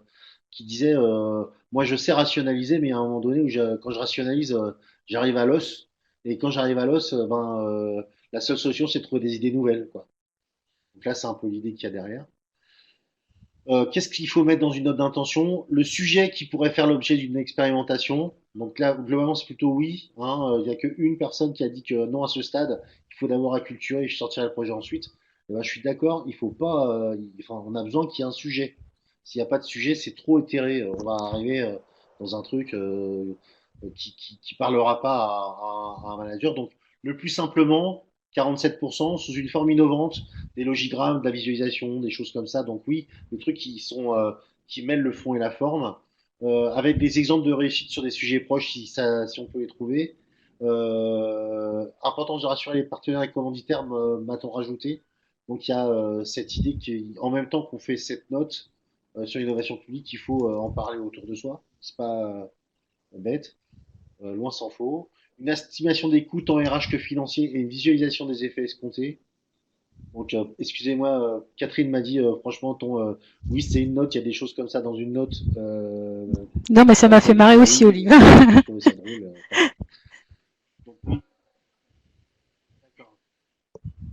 qui disait moi, je sais rationaliser, mais à un moment donné, quand je rationalise, j'arrive à l'os. Et quand j'arrive à l'os, la seule solution, c'est de trouver des idées nouvelles, quoi. Donc là, c'est un peu l'idée qu'il y a derrière. Qu'est-ce qu'il faut mettre dans une note d'intention? Le sujet qui pourrait faire l'objet d'une expérimentation. Donc là, globalement, c'est plutôt oui. Hein. Il n'y a qu'une personne qui a dit que non à ce stade. Il faut d'abord acculturer et je sortirai le projet ensuite. Et ben, je suis d'accord. Il faut pas. Enfin, on a besoin qu'il y ait un sujet. S'il n'y a pas de sujet, c'est trop éthéré. On va arriver dans un truc qui parlera pas à un manager. Donc, le plus simplement, 47% sous une forme innovante, des logigrammes, de la visualisation, des choses comme ça. Donc oui, des trucs qui mêlent le fond et la forme, avec des exemples de réussite sur des sujets proches si on peut les trouver. Importance de rassurer les partenaires et commanditaires, m'a-t-on rajouté. Donc il y a cette idée qu'en même temps qu'on fait cette note sur l'innovation publique, il faut en parler autour de soi. C'est pas bête, loin s'en faut. Une estimation des coûts tant RH que financiers et une visualisation des effets escomptés. Donc, excusez-moi, Catherine m'a dit, franchement, oui, c'est une note, il y a des choses comme ça dans une note. Non, mais ça m'a fait marrer aussi, Oui, Olive. j'ai trouvé ça drôle. Voilà. Donc, oui, d'accord.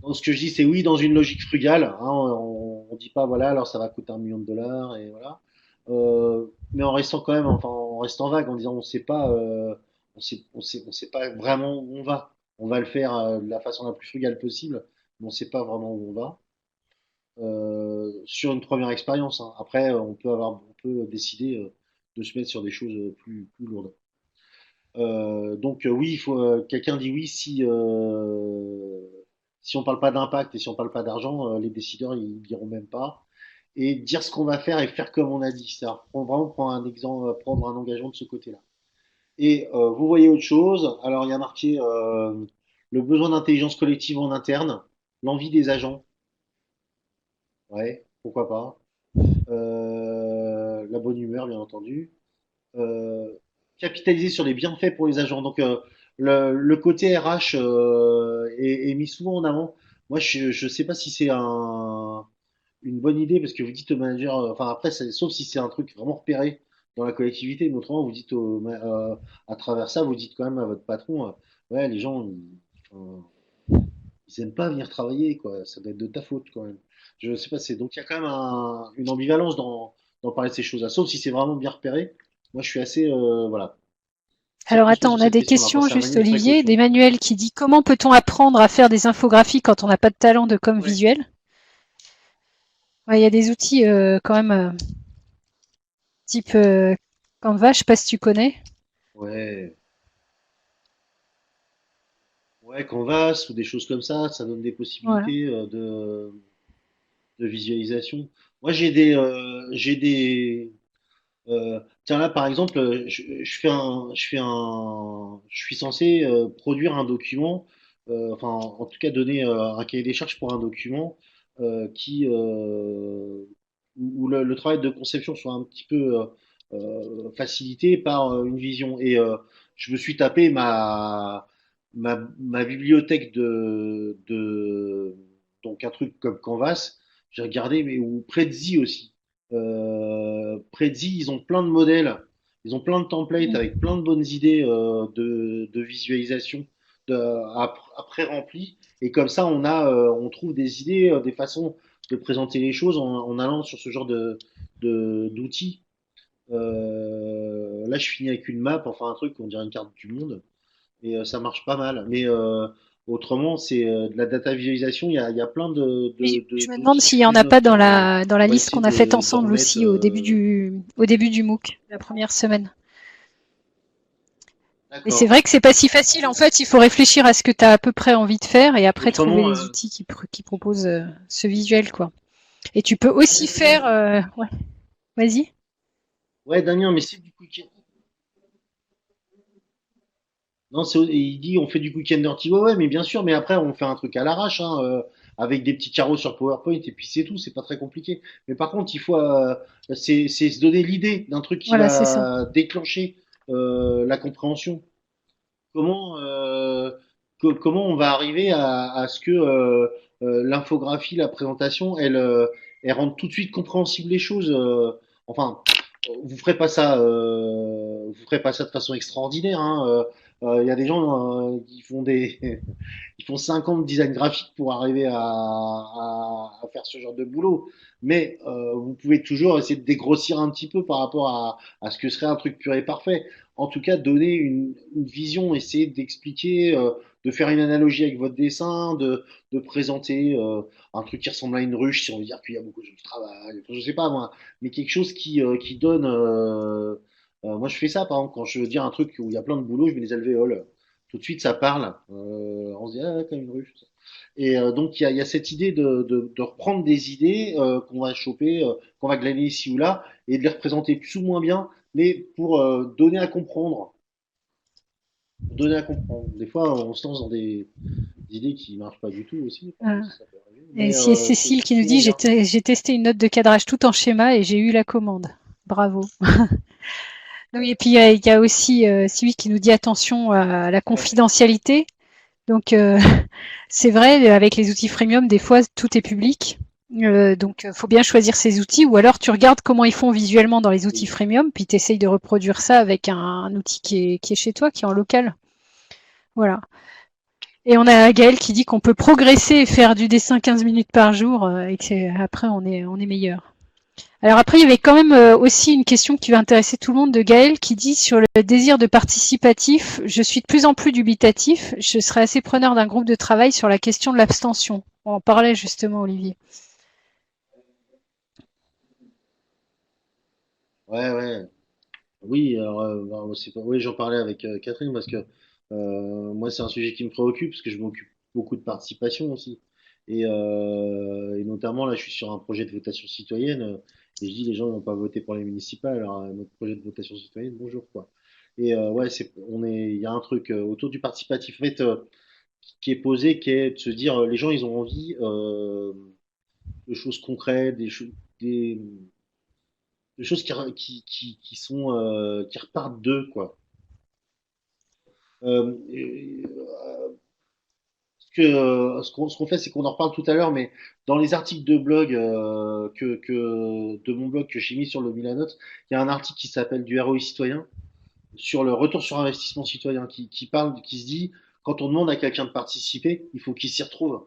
Donc, ce que je dis, c'est oui dans une logique frugale. Hein, on dit pas, voilà, alors ça va coûter 1 million de dollars, et voilà. Mais en restant quand même, enfin, en restant vague, en disant, on sait pas, on sait pas vraiment où on va. On va le faire de la façon la plus frugale possible, mais on sait pas vraiment où on va. Sur une première expérience. Hein. Après, on peut décider de se mettre sur des choses plus lourdes. Oui, quelqu'un dit oui si on parle pas d'impact et si on parle pas d'argent, les décideurs ils diront même pas. Et dire ce qu'on va faire et faire comme on a dit, c'est-à-dire vraiment prendre un exemple, prendre un engagement de ce côté-là. Et vous voyez autre chose. Alors il y a marqué le besoin d'intelligence collective en interne, l'envie des agents. Ouais, pourquoi pas. La bonne humeur, bien entendu. Euh, Capitaliser sur les bienfaits pour les agents. Donc, le côté RH est mis souvent en avant. Moi, je sais pas si c'est une bonne idée parce que vous dites au manager, enfin après, sauf si c'est un truc vraiment repéré dans la collectivité, mais autrement, vous dites à travers ça, vous dites quand même à votre patron, ouais, les gens, enfin, ils aiment pas venir travailler, quoi. Ça doit être de ta faute, quand même. Je sais pas, donc il y a quand même une ambivalence dans parler de ces choses-là. Sauf si c'est vraiment bien repéré. Moi, je suis assez, voilà. Alors Circonspect attends, sur on a cette des question-là. Après, questions c'est à juste, manier de Olivier. précaution. D'Emmanuel qui dit comment peut-on apprendre à faire des infographies quand on n'a pas de talent de com Ouais. visuel? Ouais, il y a des outils quand même type Canva, je sais pas si tu connais. Ouais. Ouais, Canvas ou des choses comme ça donne des Voilà. possibilités de visualisation. Moi, j'ai des Tiens là par exemple, je suis censé produire un document, enfin en tout cas donner un cahier des charges pour un document qui où le travail de conception soit un petit peu facilité par une vision. Et je me suis tapé ma bibliothèque donc un truc comme Canvas. J'ai regardé mais ou Prezi aussi. Prezi, ils ont plein de modèles, ils ont plein de templates avec plein de bonnes idées de visualisation après remplies. Et comme ça, on trouve des idées, des façons de présenter les choses en allant sur ce genre d'outils. Là, je finis avec une map, enfin un truc, on dirait une carte du monde, et ça marche pas mal. Mais autrement, c'est de la data visualisation. Il y a plein Et je me demande d'outils s'il y en a pas FreeNote. dans la On va liste essayer qu'on a faite de ensemble remettre. aussi au début du MOOC, la première semaine. Mais c'est D'accord. vrai que c'est pas si facile. En fait, il faut réfléchir à ce que tu as à peu près envie de faire et après trouver Autrement, les outils qui proposent ce visuel, quoi. Et tu peux aussi faire, ouais, vas-y. ouais, Damien, mais c'est du quick. Non, il dit on fait du quick and dirty. Ouais, ouais, mais bien sûr, mais après on fait un truc à l'arrache, hein, avec des petits carreaux sur PowerPoint et puis c'est tout, c'est pas très compliqué. Mais par contre, il faut, c'est se donner l'idée d'un truc qui Voilà, c'est ça. va déclencher la compréhension. Comment, comment on va arriver à ce que l'infographie, la présentation, elle rende tout de suite compréhensible les choses. Enfin, vous ferez pas ça de façon extraordinaire. Hein. Il y a des gens qui font ils font 5 ans de design graphique pour arriver à faire ce genre de boulot. Mais vous pouvez toujours essayer de dégrossir un petit peu par rapport à ce que serait un truc pur et parfait. En tout cas, donner une vision, essayer d'expliquer, de faire une analogie avec votre dessin, de présenter un truc qui ressemble à une ruche, si on veut dire qu'il y a beaucoup de gens qui travaillent, enfin, je sais pas moi, mais quelque chose qui donne. Moi, je fais ça, par exemple, quand je veux dire un truc où il y a plein de boulot, je mets des alvéoles. Tout de suite, ça parle. On se dit, ah, comme une ruche. Et donc, il y a cette idée de reprendre des idées qu'on va choper, qu'on va glaner ici ou là, et de les représenter plus ou moins bien, mais pour donner à comprendre. Donner à comprendre. Des fois, on se lance dans des idées qui marchent pas du tout aussi. Enfin, Voilà. ça peut arriver. Et Mais c'est Cécile c'est qui nous souvent dit, bien. j'ai testé une note de cadrage tout en schéma et j'ai eu la commande. Bravo. Oui, et puis il y a aussi Sylvie qui nous dit attention à la Ouais. confidentialité. Donc c'est vrai, avec les outils freemium, des fois tout est public. Donc faut bien choisir ces outils ou alors tu regardes comment ils font visuellement dans les outils Oui. freemium, puis tu essayes de reproduire ça avec un outil qui est chez toi, qui est en local. Voilà. Et on a Gaël qui dit qu'on peut progresser et faire du dessin 15 minutes par jour et qu'après on est meilleur. Alors après, il y avait quand même aussi une question qui va intéresser tout le monde de Gaël qui dit sur le désir de participatif, je suis de plus en plus dubitatif, je serais assez preneur d'un groupe de travail sur la question de l'abstention. On en parlait justement, Olivier. Ouais, ouais. Oui, alors, bah, oui, j'en parlais avec Catherine parce que moi, c'est un sujet qui me préoccupe parce que je m'occupe beaucoup de participation aussi. Et notamment, là, je suis sur un projet de votation citoyenne et je dis les gens n'ont pas voté pour les municipales, alors notre projet de votation citoyenne, bonjour, quoi. Et ouais, il y a un truc autour du participatif en fait, qui est posé, qui est de se dire les gens, ils ont envie de choses concrètes, des, des choses qui sont, qui repartent d'eux, quoi. Et, ce qu'on fait, c'est qu'on en reparle tout à l'heure, mais dans les articles de blog de mon blog que j'ai mis sur le Milanote, il y a un article qui s'appelle du ROI citoyen sur le retour sur investissement citoyen qui parle, qui se dit quand on demande à quelqu'un de participer, il faut qu'il s'y retrouve.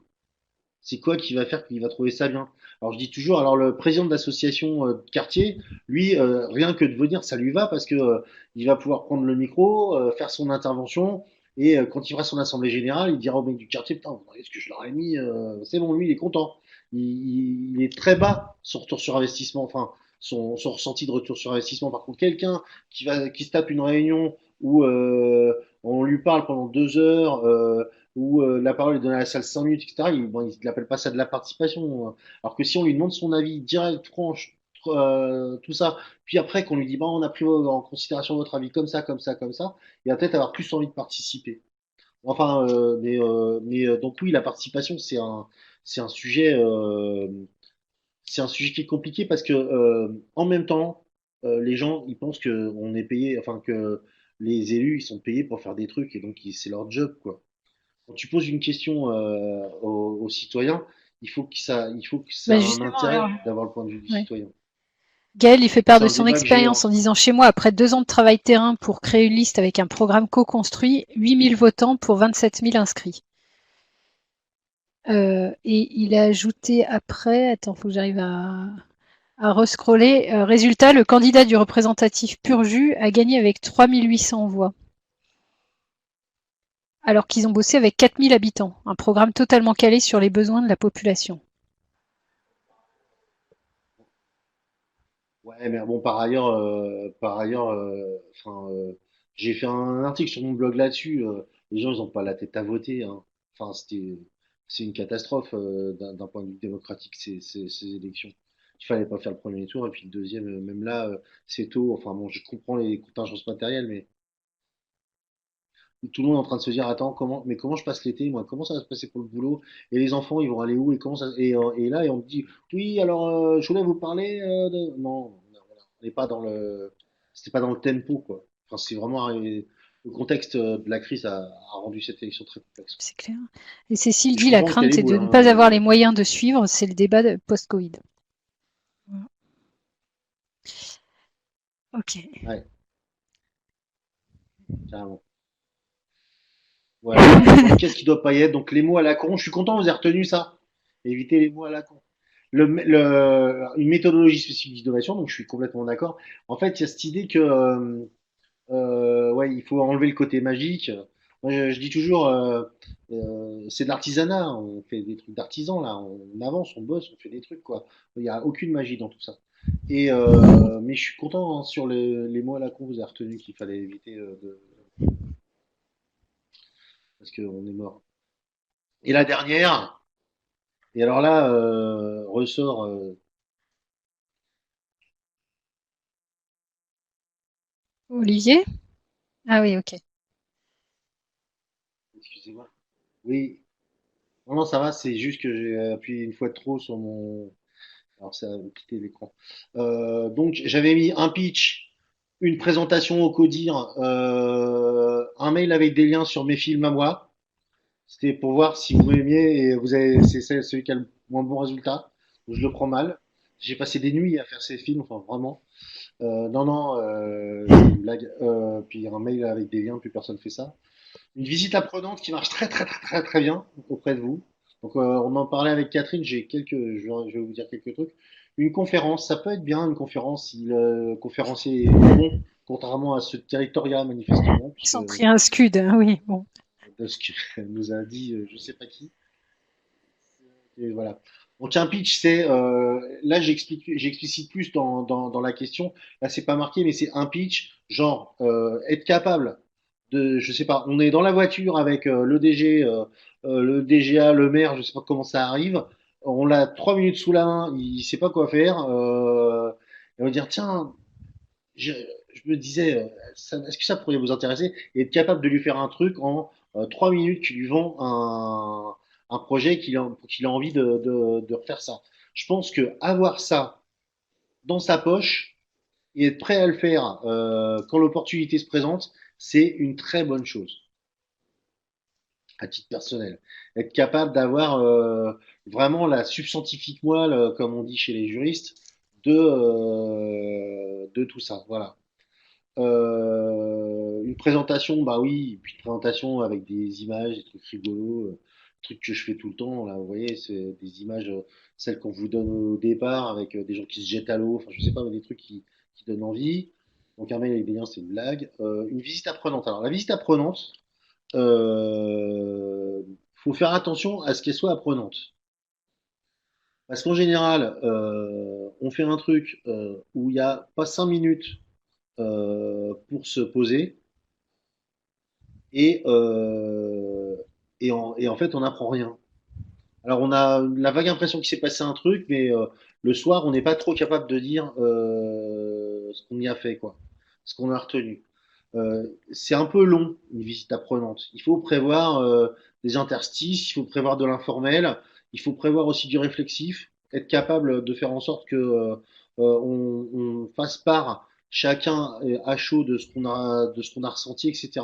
C'est quoi qui va faire qu'il va trouver ça bien? Alors je dis toujours, alors le président de l'association de quartier, lui, rien que de venir, ça lui va parce que il va pouvoir prendre le micro, faire son intervention, et quand il fera son assemblée générale, il dira au mec du quartier, putain, vous voyez ce que je leur ai mis, c'est bon, lui, il est content. Il est très bas son retour sur investissement, enfin son ressenti de retour sur investissement. Par contre, quelqu'un qui se tape une réunion où on lui parle pendant 2 heures, où la parole est donnée à la salle 5 minutes, etc., bon, il n'appelle pas ça de la participation. Alors que si on lui demande son avis direct, franche, tout ça. Puis après, qu'on lui dit, bon, on a pris en considération votre avis comme ça, comme ça, comme ça, il va peut-être avoir plus envie de participer. Enfin, donc oui, la participation, c'est un sujet, c'est un sujet qui est compliqué parce que en même temps, les gens ils pensent que on est payé, enfin que les élus ils sont payés pour faire des trucs et donc c'est leur job quoi. Quand tu poses une question aux citoyens, il faut que ça Bah a un justement, alors, intérêt d'avoir le point de vue du ouais. citoyen. Gaël, il fait part C'est de un son débat que j'ai. expérience en disant chez moi, après 2 ans de travail terrain pour créer une liste avec un programme co-construit, 8 000 votants pour 27 000 inscrits. Et il a ajouté après, attends, faut que j'arrive à rescroller. Résultat, le candidat du représentatif pur jus a gagné avec 3 800 voix, alors qu'ils ont bossé avec 4 000 habitants. Un programme totalement calé sur les besoins de la population. Ouais, mais bon, par ailleurs, enfin, j'ai fait un article sur mon blog là-dessus. Les gens, ils ont pas la tête à voter, hein. Enfin, c'est une catastrophe d'un point de vue démocratique ces élections. Il fallait pas faire le premier tour et puis le deuxième, même là, c'est tôt. Enfin bon, je comprends les contingences matérielles, mais tout le monde est en train de se dire, attends, mais comment je passe l'été, moi, comment ça va se passer pour le boulot? Et les enfants, ils vont aller où? Et comment ça, et là, et on me dit, oui, alors, je voulais vous parler non, voilà, on n'est pas dans c'était pas dans le tempo, quoi. Enfin, c'est vraiment le contexte de la crise a rendu cette élection très complexe. C'est clair. Et Cécile Et je dit la comprends qu'il y a crainte des est de boules, ne pas avoir hein. les moyens de suivre, c'est le débat post-Covid. Voilà. Ok. Ouais, carrément. Voilà. Donc, qu'est-ce qui doit pas y être? Donc, les mots à la con. Je suis content, vous avez retenu ça. Éviter les mots à la con. Une méthodologie spécifique d'innovation, donc je suis complètement d'accord. En fait, il y a cette idée que ouais, il faut enlever le côté magique. Moi, je dis toujours, c'est de l'artisanat. On fait des trucs d'artisan là. On avance, on bosse, on fait des trucs quoi. Il n'y a aucune magie dans tout ça. Mais je suis content hein, sur les mots à la con. Vous avez retenu qu'il fallait éviter parce qu'on est mort. Et la dernière. Et alors là, ressort. Olivier? Ah oui, ok. Excusez-moi. Oui. Non, non, ça va. C'est juste que j'ai appuyé une fois de trop sur mon. Alors ça a quitté l'écran. Donc j'avais mis un pitch, une présentation au CODIR, un mail avec des liens sur mes films à moi. C'était pour voir si vous m'aimiez et c'est celui qui a le moins bon résultat. Je le prends mal. J'ai passé des nuits à faire ces films, enfin vraiment. Non, non, c'est une blague. Puis un mail avec des liens, plus personne fait ça. Une visite apprenante qui marche très bien auprès de vous. Donc on en parlait avec Catherine, je vais vous dire quelques trucs. Une conférence, ça peut être bien une conférence si le conférencier est bon, contrairement à ce territorial manifestement, Ils puisque ont pris un scud, hein, oui, bon. de ce que nous a dit je sais pas qui. Et voilà. Donc un pitch, c'est là j'explicite plus dans la question. Là c'est pas marqué, mais c'est un pitch, genre être capable de, je sais pas, on est dans la voiture avec le DG, le DGA, le maire, je sais pas comment ça arrive. On l'a 3 minutes sous la main, il sait pas quoi faire. Et on va dire tiens, je, je me disais, est-ce que ça pourrait vous intéresser et être capable de lui faire un truc en 3 minutes qui lui vend un projet qu'il a envie de refaire ça. Je pense que avoir ça dans sa poche et être prêt à le faire quand l'opportunité se présente, c'est une très bonne chose à titre personnel. Être capable d'avoir vraiment la substantifique moelle, comme on dit chez les juristes, de tout ça. Voilà. Une présentation, bah oui, et puis une présentation avec des images, des trucs rigolos, trucs que je fais tout le temps. Là, vous voyez, c'est des images, celles qu'on vous donne au départ, avec des gens qui se jettent à l'eau, enfin, je sais pas, mais des trucs qui donnent envie. Donc, un mail avec des liens, c'est une blague. Une visite apprenante. Alors, la visite apprenante, faut faire attention à ce qu'elle soit apprenante. Parce qu'en général, on fait un truc où il n'y a pas 5 minutes pour se poser et, et en fait on n'apprend rien. Alors on a la vague impression qu'il s'est passé un truc, mais le soir, on n'est pas trop capable de dire ce qu'on y a fait, quoi, ce qu'on a retenu. C'est un peu long, une visite apprenante. Il faut prévoir des interstices, il faut prévoir de l'informel, il faut prévoir aussi du réflexif, être capable de faire en sorte que on fasse part chacun à chaud de ce qu'on a ressenti, etc.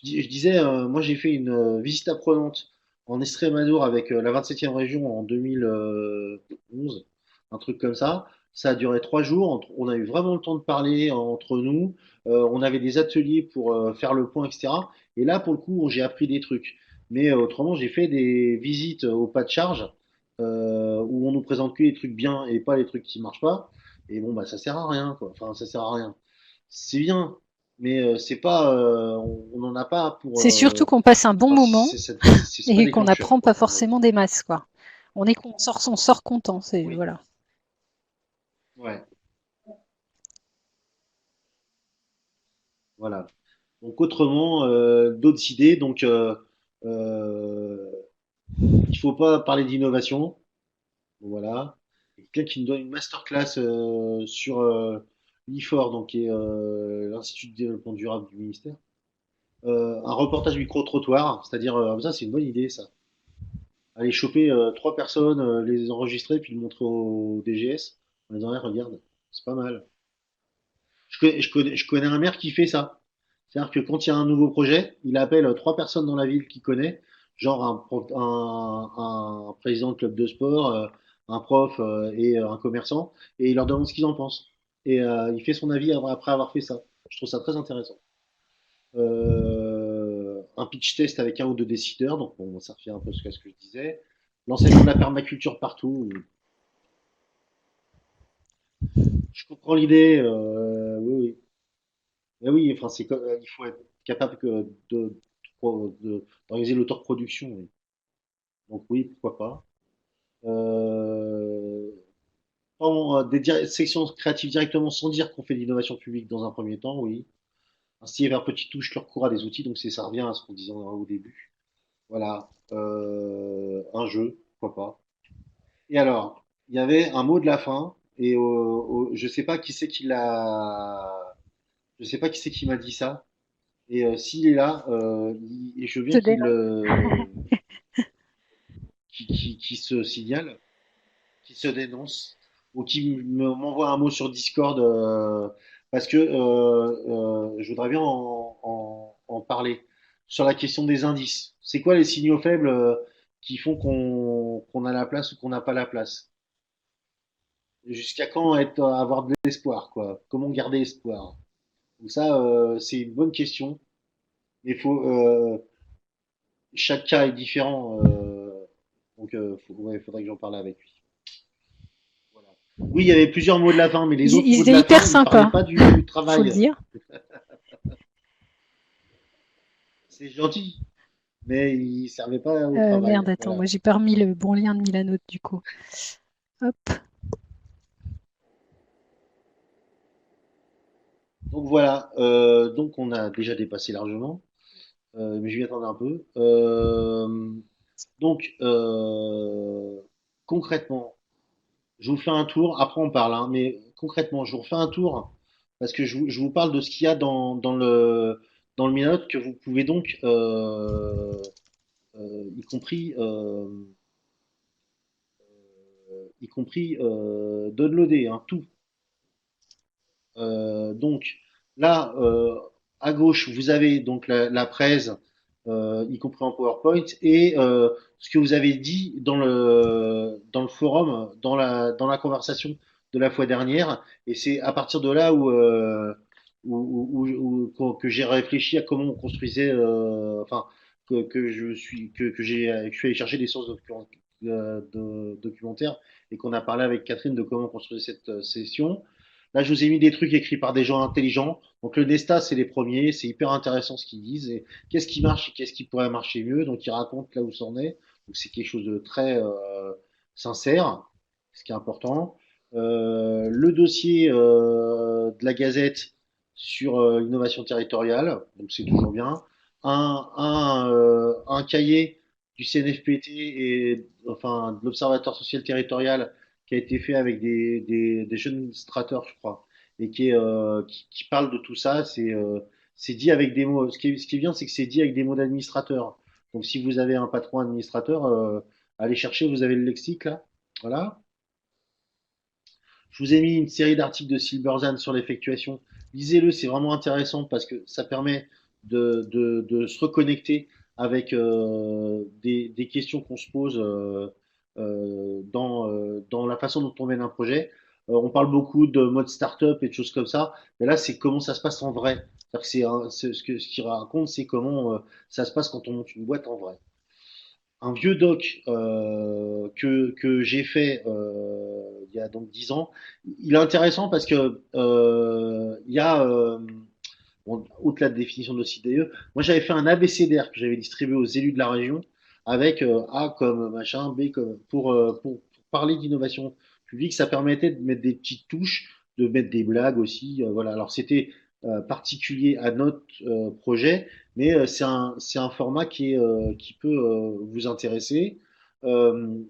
Je disais, moi j'ai fait une visite apprenante en Estrémadure avec la 27e région en 2011, un truc comme ça. Ça a duré 3 jours. On a eu vraiment le temps de parler entre nous. On avait des ateliers pour faire le point, etc. Et là, pour le coup, j'ai appris des trucs. Mais autrement, j'ai fait des visites au pas de charge où on nous présente que les trucs bien et pas les trucs qui marchent pas. Et bon, bah, ça sert à rien, quoi. Enfin, ça sert à rien. C'est bien, mais c'est pas, on n'en a pas pour. C'est surtout qu'on passe un bon Enfin, moment c'est pas et qu'on déclencheur, n'apprend quoi. pas forcément des masses, quoi. On sort content, c'est Oui, voilà. ouais, voilà. Donc autrement, d'autres idées. Donc euh, il faut pas parler d'innovation. Voilà. Quelqu'un qui nous donne une masterclass sur l'IFOR, donc qui est l'Institut de développement durable du ministère. Un reportage micro-trottoir, c'est-à-dire, ça c'est une bonne idée ça. Aller choper trois personnes, les enregistrer, puis le montrer au DGS en disant, hey, regarde, c'est pas mal. Je connais un maire qui fait ça. C'est-à-dire que quand il y a un nouveau projet, il appelle trois personnes dans la ville qu'il connaît, genre un président de club de sport, un prof et un commerçant, et il leur demande ce qu'ils en pensent. Et il fait son avis après avoir fait ça. Je trouve ça très intéressant. Un pitch test avec un ou deux décideurs, donc bon, ça refait un peu ce que je disais. L'enseignement de la permaculture partout. Je comprends l'idée, oui, oui. Mais oui, enfin, il faut être capable d'organiser l'autoproduction. Oui. Donc oui, pourquoi pas. Euh, sections créatives directement sans dire qu'on fait de l'innovation publique dans un premier temps, oui. Ainsi, vers petite touche, le recours à des outils, donc ça revient à ce qu'on disait au début. Voilà, un jeu, pourquoi pas. Et alors, il y avait un mot de la fin, et je sais pas qui c'est qui l'a, je sais pas qui c'est qui m'a dit ça. Et s'il est là, et je veux bien Te dénonce. qu'il se signale, qu'il se dénonce, ou qu'il m'envoie un mot sur Discord, parce que je voudrais bien en parler. Sur la question des indices. C'est quoi les signaux faibles qui font qu'on a la place ou qu'on n'a pas la place? Jusqu'à quand avoir de l'espoir, quoi? Comment garder espoir? Donc ça, c'est une bonne question. Mais chaque cas est différent. Donc, ouais, faudrait que j'en parle avec lui. Voilà. Oui, il y avait plusieurs mots de la fin, mais les autres Ils mots de étaient la hyper fin, ils parlaient sympas, pas du faut le travail. dire. C'est gentil, mais ils servaient pas au travail. Merde, attends, Voilà. moi j'ai pas remis le bon lien de Milanote du coup. Hop. Donc voilà. Donc on a déjà dépassé largement, mais je m'y attendais un peu. Donc concrètement, je vous fais un tour. Après on parle, hein, mais concrètement, je vous refais un tour parce que je vous parle de ce qu'il y a dans le Minote que vous pouvez donc y compris downloader, hein, tout. Donc là, à gauche, vous avez donc la presse, y compris en PowerPoint, et ce que vous avez dit dans le forum, dans la conversation de la fois dernière. Et c'est à partir de là que j'ai réfléchi à comment on construisait, enfin, que je suis allé chercher des sources documentaires et qu'on a parlé avec Catherine de comment construire cette session. Là, je vous ai mis des trucs écrits par des gens intelligents. Donc, le Nesta, c'est les premiers. C'est hyper intéressant ce qu'ils disent. Et qu'est-ce qui marche et qu'est-ce qui pourrait marcher mieux. Donc, ils racontent là où c'en est. Donc, c'est quelque chose de très sincère, ce qui est important. Le dossier de la Gazette sur l'innovation territoriale. Donc, c'est toujours bien. Un cahier du CNFPT et enfin de l'Observatoire social territorial qui a été fait avec des jeunes administrateurs, je crois, et qui parle de tout ça. C'est dit avec des mots. Ce qui est bien, c'est que c'est dit avec des mots d'administrateurs. Donc si vous avez un patron administrateur, allez chercher, vous avez le lexique là. Voilà. Je vous ai mis une série d'articles de Silberzan sur l'effectuation. Lisez-le, c'est vraiment intéressant parce que ça permet de se reconnecter avec des questions qu'on se pose dans la façon dont on mène un projet. On parle beaucoup de mode startup et de choses comme ça, mais là, c'est comment ça se passe en vrai. C'est-à-dire que ce qu'il raconte, c'est comment ça se passe quand on monte une boîte en vrai. Un vieux doc que j'ai fait il y a donc 10 ans. Il est intéressant parce que il y a, bon, au-delà de définition de l'OCDE, moi j'avais fait un ABCDR que j'avais distribué aux élus de la région avec A comme machin, B comme pour parler d'innovation publique. Ça permettait de mettre des petites touches, de mettre des blagues aussi. Voilà. Alors c'était particulier à notre projet, mais c'est un format qui peut vous intéresser. Euh,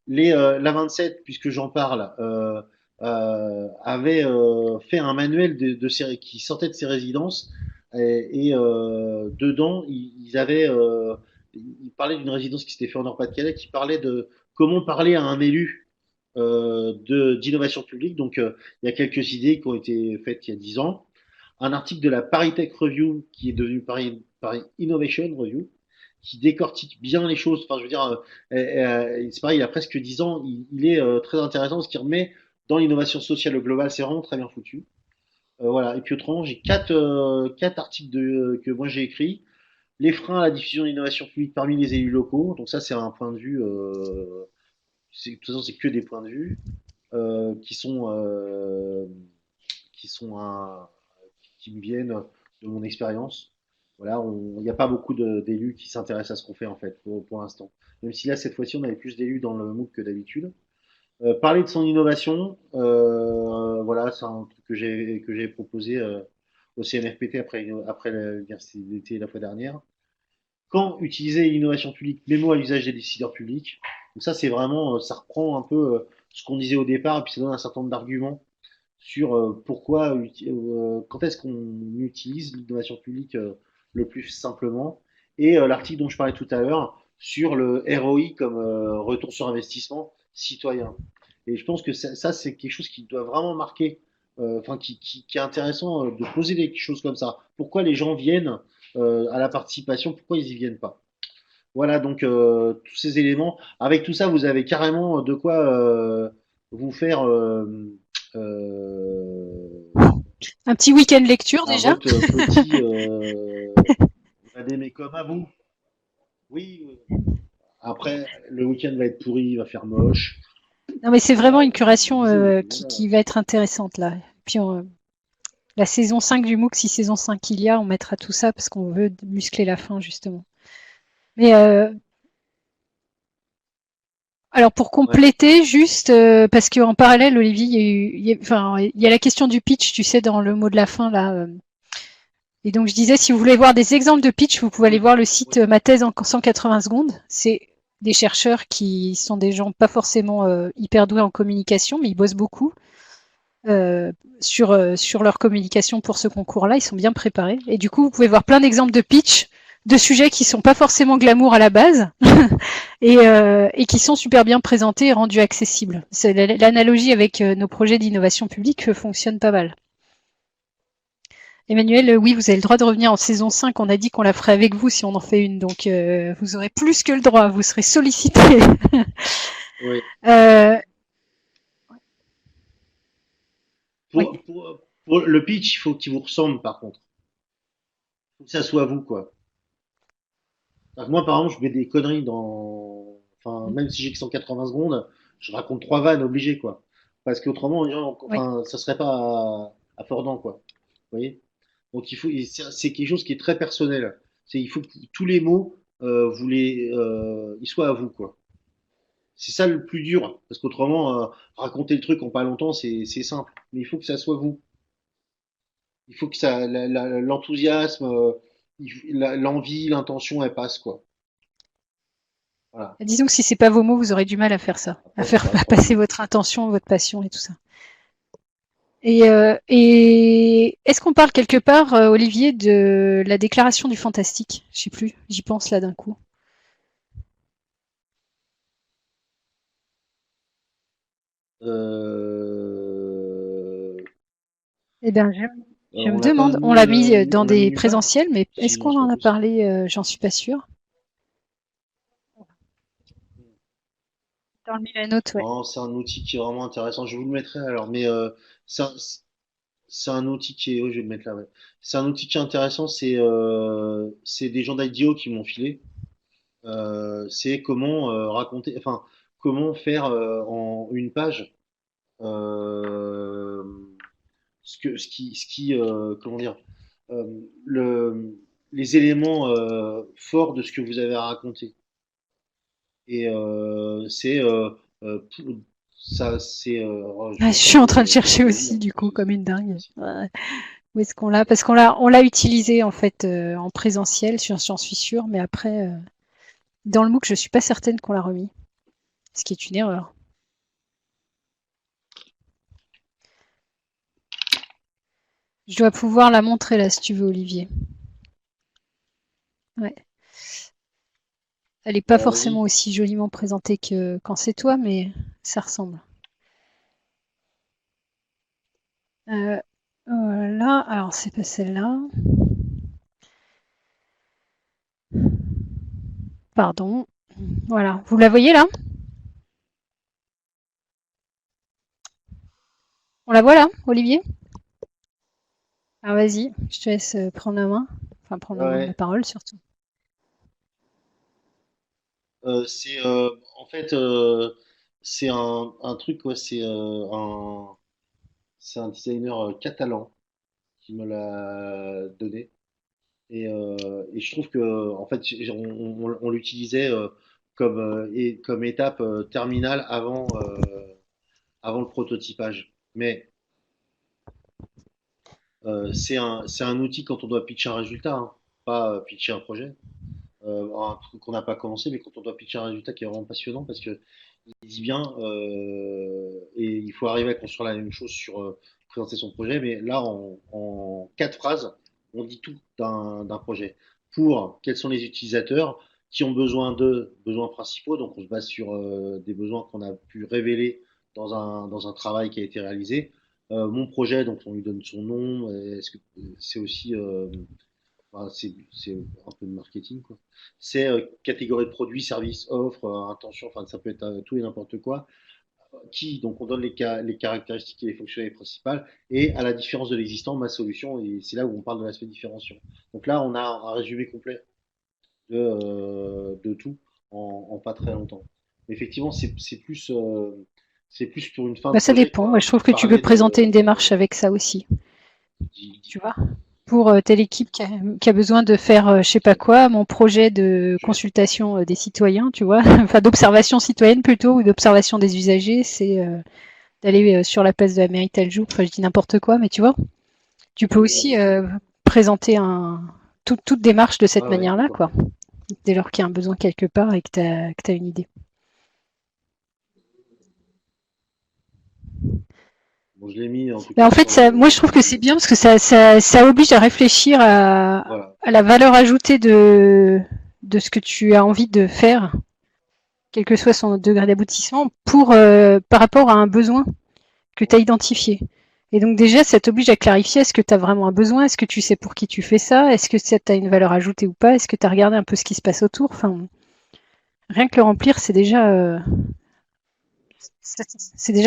la 27, puisque j'en parle, avait fait un manuel qui sortait de ses résidences et dedans ils avaient ils parlaient d'une résidence qui s'était faite en Nord-Pas-de-Calais qui parlait de comment parler à un élu d'innovation publique. Donc il y a quelques idées qui ont été faites il y a 10 ans. Un article de la Paris Tech Review qui est devenu Paris Innovation Review qui décortique bien les choses. Enfin, je veux dire, c'est pareil, il y a presque 10 ans, il est très intéressant parce qu'il remet dans l'innovation sociale globale, c'est vraiment très bien foutu. Voilà. Et puis autrement, j'ai quatre articles que moi j'ai écrits. Les freins à la diffusion d'innovation publique parmi les élus locaux. Donc ça, c'est un point de vue. De toute façon, c'est que des points de vue qui sont qui me viennent de mon expérience. Voilà, il n'y a pas beaucoup d'élus qui s'intéressent à ce qu'on fait en fait pour l'instant. Même si là, cette fois-ci, on avait plus d'élus dans le MOOC que d'habitude. Parler de son innovation, voilà, c'est un truc que j'ai proposé au CNFPT après l'université d'été la fois dernière. Quand utiliser l'innovation publique, mémo à l'usage des décideurs publics. Donc ça, c'est vraiment, ça reprend un peu ce qu'on disait au départ, et puis ça donne un certain nombre d'arguments sur quand est-ce qu'on utilise l'innovation publique le plus simplement. Et l'article dont je parlais tout à l'heure sur le ROI comme retour sur investissement citoyen. Et je pense que ça, c'est quelque chose qui doit vraiment marquer, enfin qui est intéressant de poser des choses comme ça. Pourquoi les gens viennent à la participation, pourquoi ils y viennent pas? Voilà, donc tous ces éléments. Avec tout ça, vous avez carrément de quoi vous faire Un petit week-end lecture déjà. votre petit mais comme à vous. Oui, après, le week-end va être pourri, il va faire moche. Non, mais c'est vraiment une curation Lisez, qui, voilà. qui va être intéressante là. Puis la saison 5 du MOOC, si saison 5 il y a, on mettra tout ça parce qu'on veut muscler la fin justement. Mais alors pour Ouais. compléter, juste parce qu'en parallèle, Olivier, il y a la question du pitch, tu sais, dans le mot de la fin là. Et donc je disais, si vous voulez voir des exemples de pitch, vous pouvez aller Oui, voir le site oui. Ma thèse en 180 secondes. C'est des chercheurs qui sont des gens pas forcément hyper doués en communication, mais ils bossent beaucoup sur leur communication pour ce concours-là. Ils sont bien préparés. Et du coup, vous pouvez voir plein d'exemples de pitch de sujets qui sont pas forcément glamour à la base et qui sont super bien présentés et rendus accessibles. L'analogie avec nos projets d'innovation publique fonctionne pas mal. Emmanuel, oui, vous avez le droit de revenir en saison 5. On a dit qu'on la ferait avec vous si on en fait une. Donc, vous aurez plus que le droit. Vous serez sollicité. Oui. euh, oui. Pour le pitch, il faut qu'il vous ressemble par contre. Il faut que ça soit vous, quoi. Alors que moi, par exemple, je mets des conneries dans. Enfin, même si j'ai que 180 secondes, je raconte trois vannes obligées, quoi. Parce qu'autrement, les gens, Oui. enfin, ça serait pas à Fordant, quoi. Vous voyez? Donc, c'est quelque chose qui est très personnel. Il faut que tous les mots, ils soient à vous, quoi. C'est ça le plus dur. Parce qu'autrement, raconter le truc en pas longtemps, c'est simple. Mais il faut que ça soit vous. Il faut que l'enthousiasme, l'envie, l'intention, elle passe, quoi. Voilà. Disons que si c'est pas vos mots, vous aurez du mal à faire ça, à Après, faut faire pas trop. passer votre intention, votre passion et tout ça. Et est-ce qu'on parle quelque part, Olivier, de la déclaration du fantastique? Je sais plus, j'y pense là d'un coup. Euh, Eh bien, je me on l'a pas demande, on l'a mis dans on l'a mis des nulle part, présentiels, mais si est-ce je m'en qu'on en souviens a plus. parlé? J'en suis pas sûre. Dans le Milanote, ouais. Non, c'est un outil qui est vraiment intéressant. Je vous le mettrai alors, mais c'est un, c'est un outil qui est, oui, je vais le mettre là, ouais. C'est un outil qui est intéressant. C'est des gens d'IDEO qui m'ont filé. C'est comment raconter, enfin, comment faire en une page euh, comment dire, euh, le, les éléments forts de ce que vous avez à raconter. Et pour- ça, je Ah, vais je suis en regarder, train de je vais chercher vous le lire aussi, du parce coup, que c'est comme une dingue. facile. Ouais. Où est-ce qu'on l'a? Parce qu'on l'a utilisé en fait en présentiel, j'en suis sûre, mais après, dans le MOOC, je suis pas certaine qu'on l'a remis, ce qui est une erreur. Je dois pouvoir la montrer là, si tu veux, Olivier. Ouais. Elle est pas forcément Vas-y. aussi joliment présentée que quand c'est toi, mais ça ressemble. Euh, voilà, alors c'est pas celle-là. Pardon. Voilà, vous la voyez là? On la voit là, Olivier? Ah vas-y, je te laisse prendre la main. Enfin, prendre la main, la Ouais. parole surtout. En fait, c'est un truc, quoi. C'est un designer catalan qui me l'a donné. Et je trouve que, en fait, on l'utilisait comme étape terminale avant le prototypage. Mais c'est un outil quand on doit pitcher un résultat, hein, pas pitcher un projet. Un truc qu'on n'a pas commencé, mais quand on doit pitcher un résultat qui est vraiment passionnant parce que il dit bien et il faut arriver à construire la même chose sur présenter son projet. Mais là, en quatre phrases, on dit tout d'un projet. Pour quels sont les utilisateurs qui ont besoin de besoins principaux, donc on se base sur des besoins qu'on a pu révéler dans un travail qui a été réalisé. Mon projet, donc on lui donne son nom. Est-ce que c'est aussi enfin, c'est un peu de marketing, quoi. C'est catégorie de produits, services, offres, intention, enfin ça peut être tout et n'importe quoi. Donc on donne les caractéristiques et les fonctionnalités principales, et à la différence de l'existant, ma solution, et c'est là où on parle de l'aspect différenciant. Donc là, on a un résumé complet de tout en pas très longtemps. Mais effectivement, c'est plus pour une fin de Bah ça projet, dépend. Moi, quoi, je trouve pour que tu peux parler présenter une démarche avec ça aussi. Tu vois? Pour telle équipe qui a besoin de faire je sais pas quoi, mon projet de consultation des citoyens, tu vois, enfin d'observation citoyenne plutôt, ou d'observation des usagers, c'est d'aller sur la place de la mairie tel jour. Enfin, je dis n'importe quoi, mais tu vois, tu peux aussi présenter toute démarche de cette Ah ouais, manière-là, d'accord. quoi. Dès lors qu'il y a un besoin quelque part et que tu as une idée. Bon, je l'ai mis en tout Mais cas en fait, moi je trouve que c'est bien parce que ça oblige à réfléchir voilà. à la valeur ajoutée de ce que tu as envie de faire, quel que soit son degré d'aboutissement, par rapport à un besoin que tu as identifié. Et donc déjà, ça t'oblige à clarifier, est-ce que tu as vraiment un besoin, est-ce que tu sais pour qui tu fais ça, est-ce que ça a une valeur ajoutée ou pas, est-ce que tu as regardé un peu ce qui se passe autour. Enfin, rien que le remplir, c'est déjà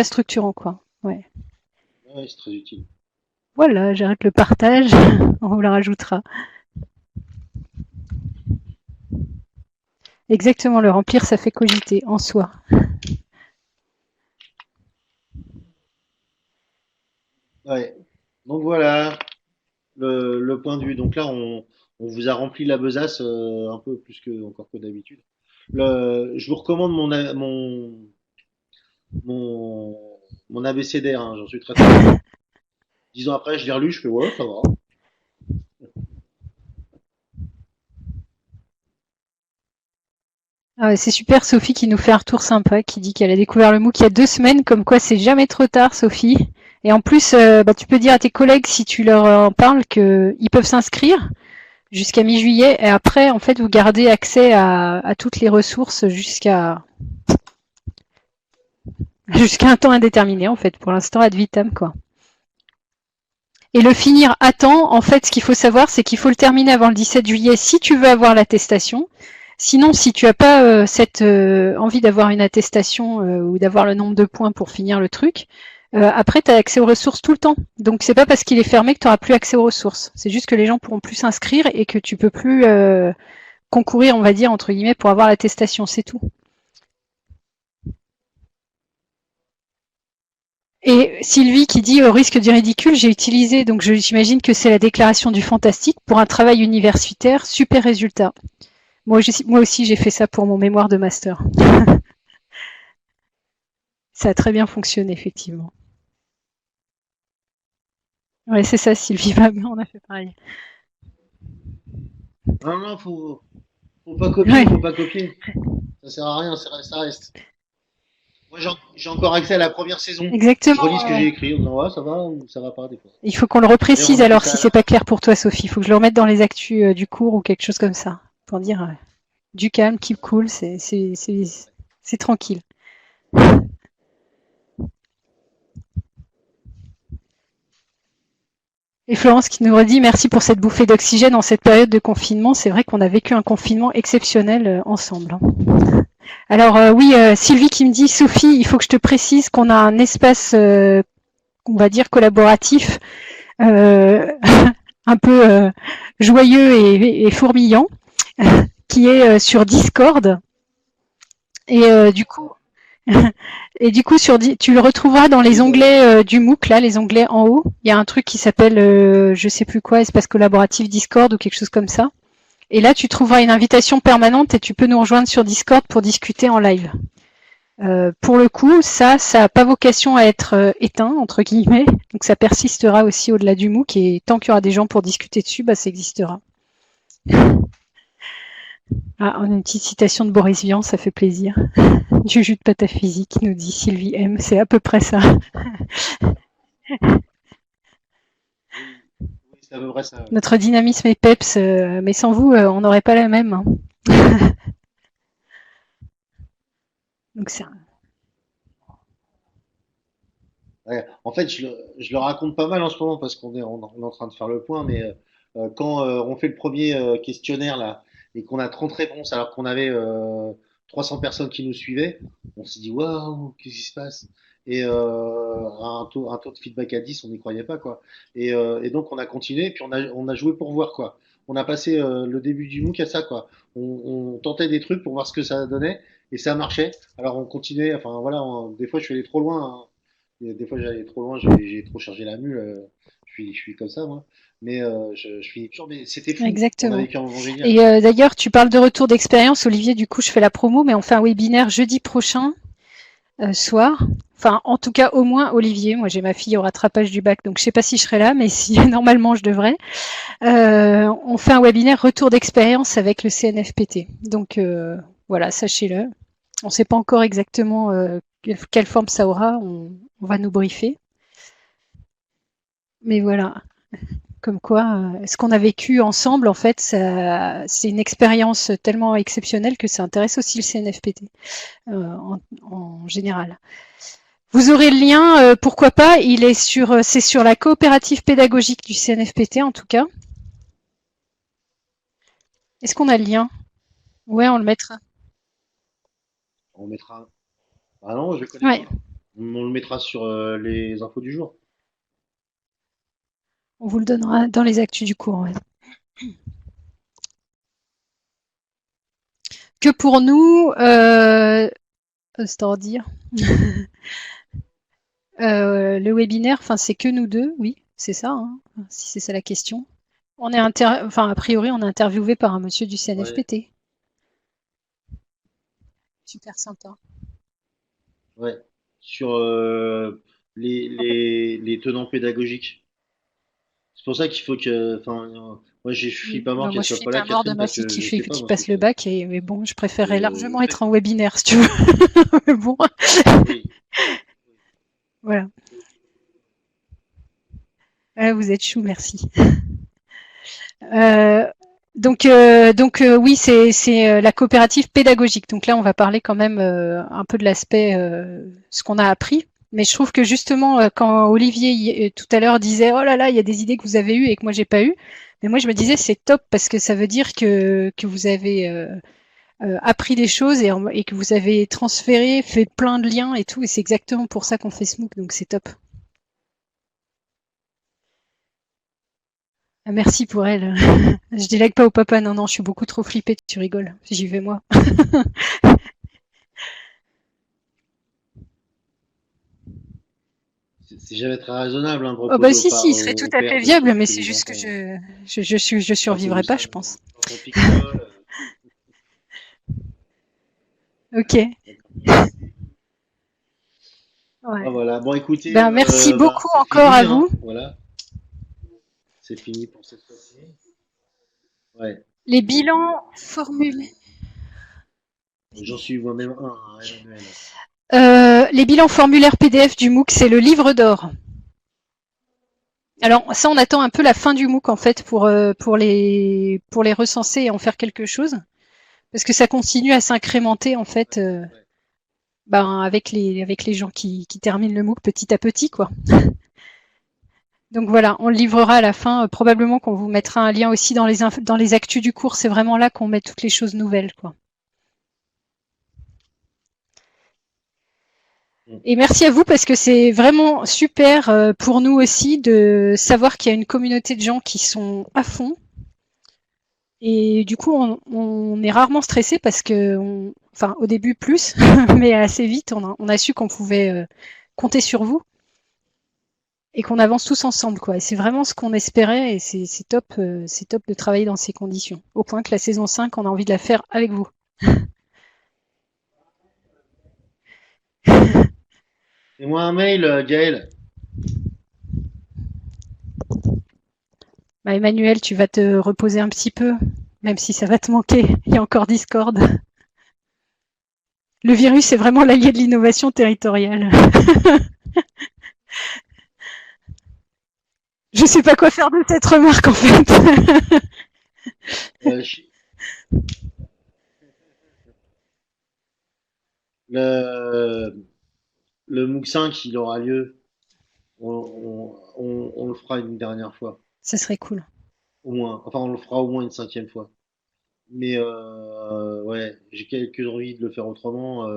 structurant, quoi. Ouais. Ouais, c'est très utile. Voilà, j'arrête le partage, on vous le rajoutera. Exactement, le remplir, ça fait cogiter en soi. Ouais. Donc voilà le point de vue. Donc là, on vous a rempli la besace un peu plus que encore que d'habitude. Je vous recommande mon, mon abécédaire, hein, j'en suis très très fier. 10 ans après, je l'ai relu, je fais ouais, ça va. Ah Ah ouais, c'est super, Sophie qui nous fait un retour sympa, qui dit qu'elle a découvert le MOOC il y a 2 semaines, comme quoi c'est jamais trop tard, Sophie. Et en plus, bah, tu peux dire à tes collègues, si tu leur en parles, qu'ils peuvent s'inscrire jusqu'à mi-juillet, et après, en fait, vous gardez accès à toutes les ressources jusqu'à un temps indéterminé, en fait, pour l'instant ad vitam, quoi. Et le finir à temps, en fait, ce qu'il faut savoir, c'est qu'il faut le terminer avant le 17 juillet si tu veux avoir l'attestation. Sinon, si tu n'as pas cette envie d'avoir une attestation ou d'avoir le nombre de points pour finir le truc, après, tu as accès aux ressources tout le temps. Donc, c'est pas parce qu'il est fermé que tu n'auras plus accès aux ressources. C'est juste que les gens pourront plus s'inscrire et que tu peux plus concourir, on va dire, entre guillemets, pour avoir l'attestation. C'est tout. Et Sylvie qui dit au risque du ridicule, j'ai utilisé, donc j'imagine que c'est la déclaration du fantastique pour un travail universitaire, super résultat. Moi aussi j'ai fait ça pour mon mémoire de master. Ça a très bien fonctionné effectivement. Ouais, c'est ça Sylvie, on a fait pareil. Non, non, faut pas copier, Ouais, faut pas copier. Ça sert à rien, ça reste. Moi, j'ai encore accès à la première saison. Je exactement. relis ce que Ouais. j'ai écrit en disant, ouais, ça va ou ça va pas des fois. Il faut qu'on le D'ailleurs, reprécise on a fait alors ça si à c'est pas clair pour toi Sophie. Il faut que je le remette dans les actus du cours ou quelque chose comme ça. Pour dire du calme, keep cool, c'est tranquille. Et Florence qui nous redit merci pour cette bouffée d'oxygène en cette période de confinement. C'est vrai qu'on a vécu un confinement exceptionnel ensemble. Alors oui, Sylvie qui me dit Sophie, il faut que je te précise qu'on a un espace, on va dire collaboratif, euh, un peu joyeux et fourmillant, qui est sur Discord. Et du coup, tu le retrouveras dans les Oui, ça, onglets du MOOC, là, les onglets en haut. Il y a un truc qui s'appelle, je sais plus quoi, espace collaboratif Discord ou quelque chose comme ça. Et là, tu trouveras une invitation permanente et tu peux nous rejoindre sur Discord pour discuter en live. Pour le coup, ça n'a pas vocation à être éteint, entre guillemets. Donc ça persistera aussi au-delà du MOOC et tant qu'il y aura des gens pour discuter dessus, bah, ça existera. Ah, on a une petite citation de Boris Vian, ça fait plaisir. Du jus de pataphysique, nous dit Sylvie M. C'est à peu près ça. oui, oui, c'est à peu près ça. Ouais. Notre dynamisme est peps, mais sans vous, on n'aurait pas la même. Hein. Donc c'est Ouais. En fait, je le raconte pas mal en ce moment parce on est en train de faire le point, mais quand on fait le premier questionnaire là et qu'on a 30 réponses alors qu'on avait 300 personnes qui nous suivaient, on s'est dit waouh, qu'est-ce qui se passe? Et un taux de feedback à 10, on n'y croyait pas quoi. Et donc on a continué, puis on a joué pour voir quoi. On a passé le début du MOOC à ça quoi. On tentait des trucs pour voir ce que ça donnait et ça marchait. Alors on continuait, enfin voilà, des fois je suis allé trop loin. Hein. Et des fois, j'allais trop loin, j'ai trop chargé la mule. Je suis comme ça, moi. Mais je finis toujours. Mais c'était fou. On a exactement. vécu un moment génial. Et d'ailleurs, tu parles de retour d'expérience, Olivier. Du coup, je fais la promo, mais on fait un webinaire jeudi prochain soir. Enfin, en tout cas, au moins Olivier. Moi, j'ai ma fille au rattrapage du bac, donc je sais pas si je serai là, mais si normalement je devrais. On fait un webinaire retour d'expérience avec le CNFPT. Donc voilà, sachez-le. On ne sait pas encore exactement quelle forme ça aura. On va nous briefer. Mais voilà, comme quoi, ce qu'on a vécu ensemble, en fait, c'est une expérience tellement exceptionnelle que ça intéresse aussi le CNFPT en général. Vous aurez le lien, pourquoi pas, c'est sur la coopérative pédagogique du CNFPT en tout cas. Est-ce qu'on a le lien? Ouais, on le mettra. On mettra. Ah non, je connais Ouais, pas. On le mettra sur les infos du jour. on vous le donnera dans les actus du cours. Ouais. Que pour nous, c'est à dire, le webinaire, enfin c'est que nous deux, oui, c'est ça, hein, si c'est ça la question. Enfin a priori on est interviewé par un monsieur du Ouais, CNFPT. Super sympa. ouais. Sur les tenants pédagogiques. C'est pour ça qu'il faut que, enfin, moi, je suis pas mort Bah, moi, qu'elle je soit suis pas là, hyper mort de Catherine, ma parce fille que je sais pas qui moi ce que passe je le fais. bac, mais bon, je Donc, préférerais largement faites, être en webinaire, si tu veux. Mais bon, oui. voilà. Ah, vous êtes chou, merci. Euh, oui, c'est la coopérative pédagogique. Donc là, on va parler quand même un peu de l'aspect ce qu'on a appris. Mais je trouve que justement, quand Olivier tout à l'heure disait oh là là, il y a des idées que vous avez eues et que moi j'ai pas eues, mais moi je me disais c'est top parce que ça veut dire que vous avez appris des choses et que vous avez transféré, fait plein de liens et tout. Et c'est exactement pour ça qu'on fait ce MOOC, donc c'est top. Ah, merci pour elle. Je délègue pas au papa, non, non, je suis beaucoup trop flippée, tu rigoles. J'y vais moi. C'est jamais très raisonnable, hein, de Oh bah proposer si, si, il serait tout au à père fait de viable, mais s'occuper c'est des juste que enfants. je Enfin, c'est survivrai pas, ça, je pense. dans ton pictole. Ok. D'accord. Ouais. Ah, voilà. Bon, écoutez, Ben merci ben, beaucoup c'est encore à fini, vous. hein. Voilà. C'est fini pour cette fois-ci. Ouais. Les bilans formulés. J'en suis moi-même un, hein, Emmanuel. Les bilans formulaires PDF du MOOC, c'est le livre d'or. Alors ça, on attend un peu la fin du MOOC en fait pour les recenser et en faire quelque chose, parce que ça continue à s'incrémenter en fait. Ouais. Ben, avec les gens qui terminent le MOOC petit à petit, quoi. Donc voilà, on le livrera à la fin. Probablement qu'on vous mettra un lien aussi dans les actus du cours. C'est vraiment là qu'on met toutes les choses nouvelles, quoi. Mm. Et merci à vous parce que c'est vraiment super pour nous aussi de savoir qu'il y a une communauté de gens qui sont à fond. Et du coup, on est rarement stressé parce que, enfin, au début plus, mais assez vite, on a su qu'on pouvait compter sur vous et qu'on avance tous ensemble, quoi. Et c'est vraiment ce qu'on espérait et c'est top de travailler dans ces conditions. Au point que la saison 5, on a envie de la faire avec vous. Fais-moi un mail, Gaël. Bah, Emmanuel, tu vas te reposer un petit peu, même si ça va te manquer. Il y a encore Discord. Le virus est vraiment l'allié de l'innovation territoriale. Je sais pas quoi faire de cette remarque en fait. Euh, le, le MOOC 5, il aura lieu. On le fera une dernière fois. Ça serait cool. Au moins. Enfin, on le fera au moins une cinquième fois. Mais ouais, j'ai quelques envies de le faire autrement.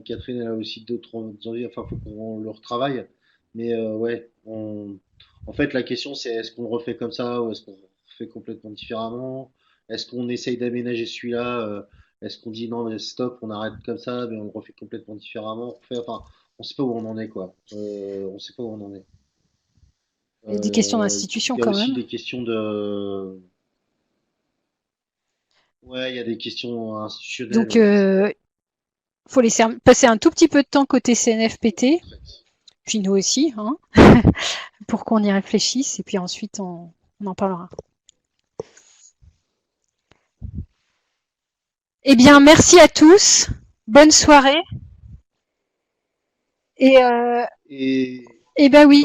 Catherine, elle a aussi d'autres envies. Enfin, faut qu'on le retravaille. Mais ouais, en fait, la question c'est est-ce qu'on le refait comme ça ou est-ce qu'on le refait complètement différemment? Est-ce qu'on essaye d'aménager celui-là? Est-ce qu'on dit non, mais stop, on arrête comme ça, mais on le refait complètement différemment? Enfin, on sait pas où on en est, quoi. On sait pas où on en est. Il y a des questions Il d'institution y a quand aussi même. des questions de. Ouais, il y a des questions institutionnelles, Donc, ouais, c'est ça. faut passer un tout petit peu de temps côté CNFPT, puis nous aussi, hein, pour qu'on y réfléchisse, et puis ensuite on en parlera. Eh bien, merci à tous. Bonne soirée. Et, Et et ben oui.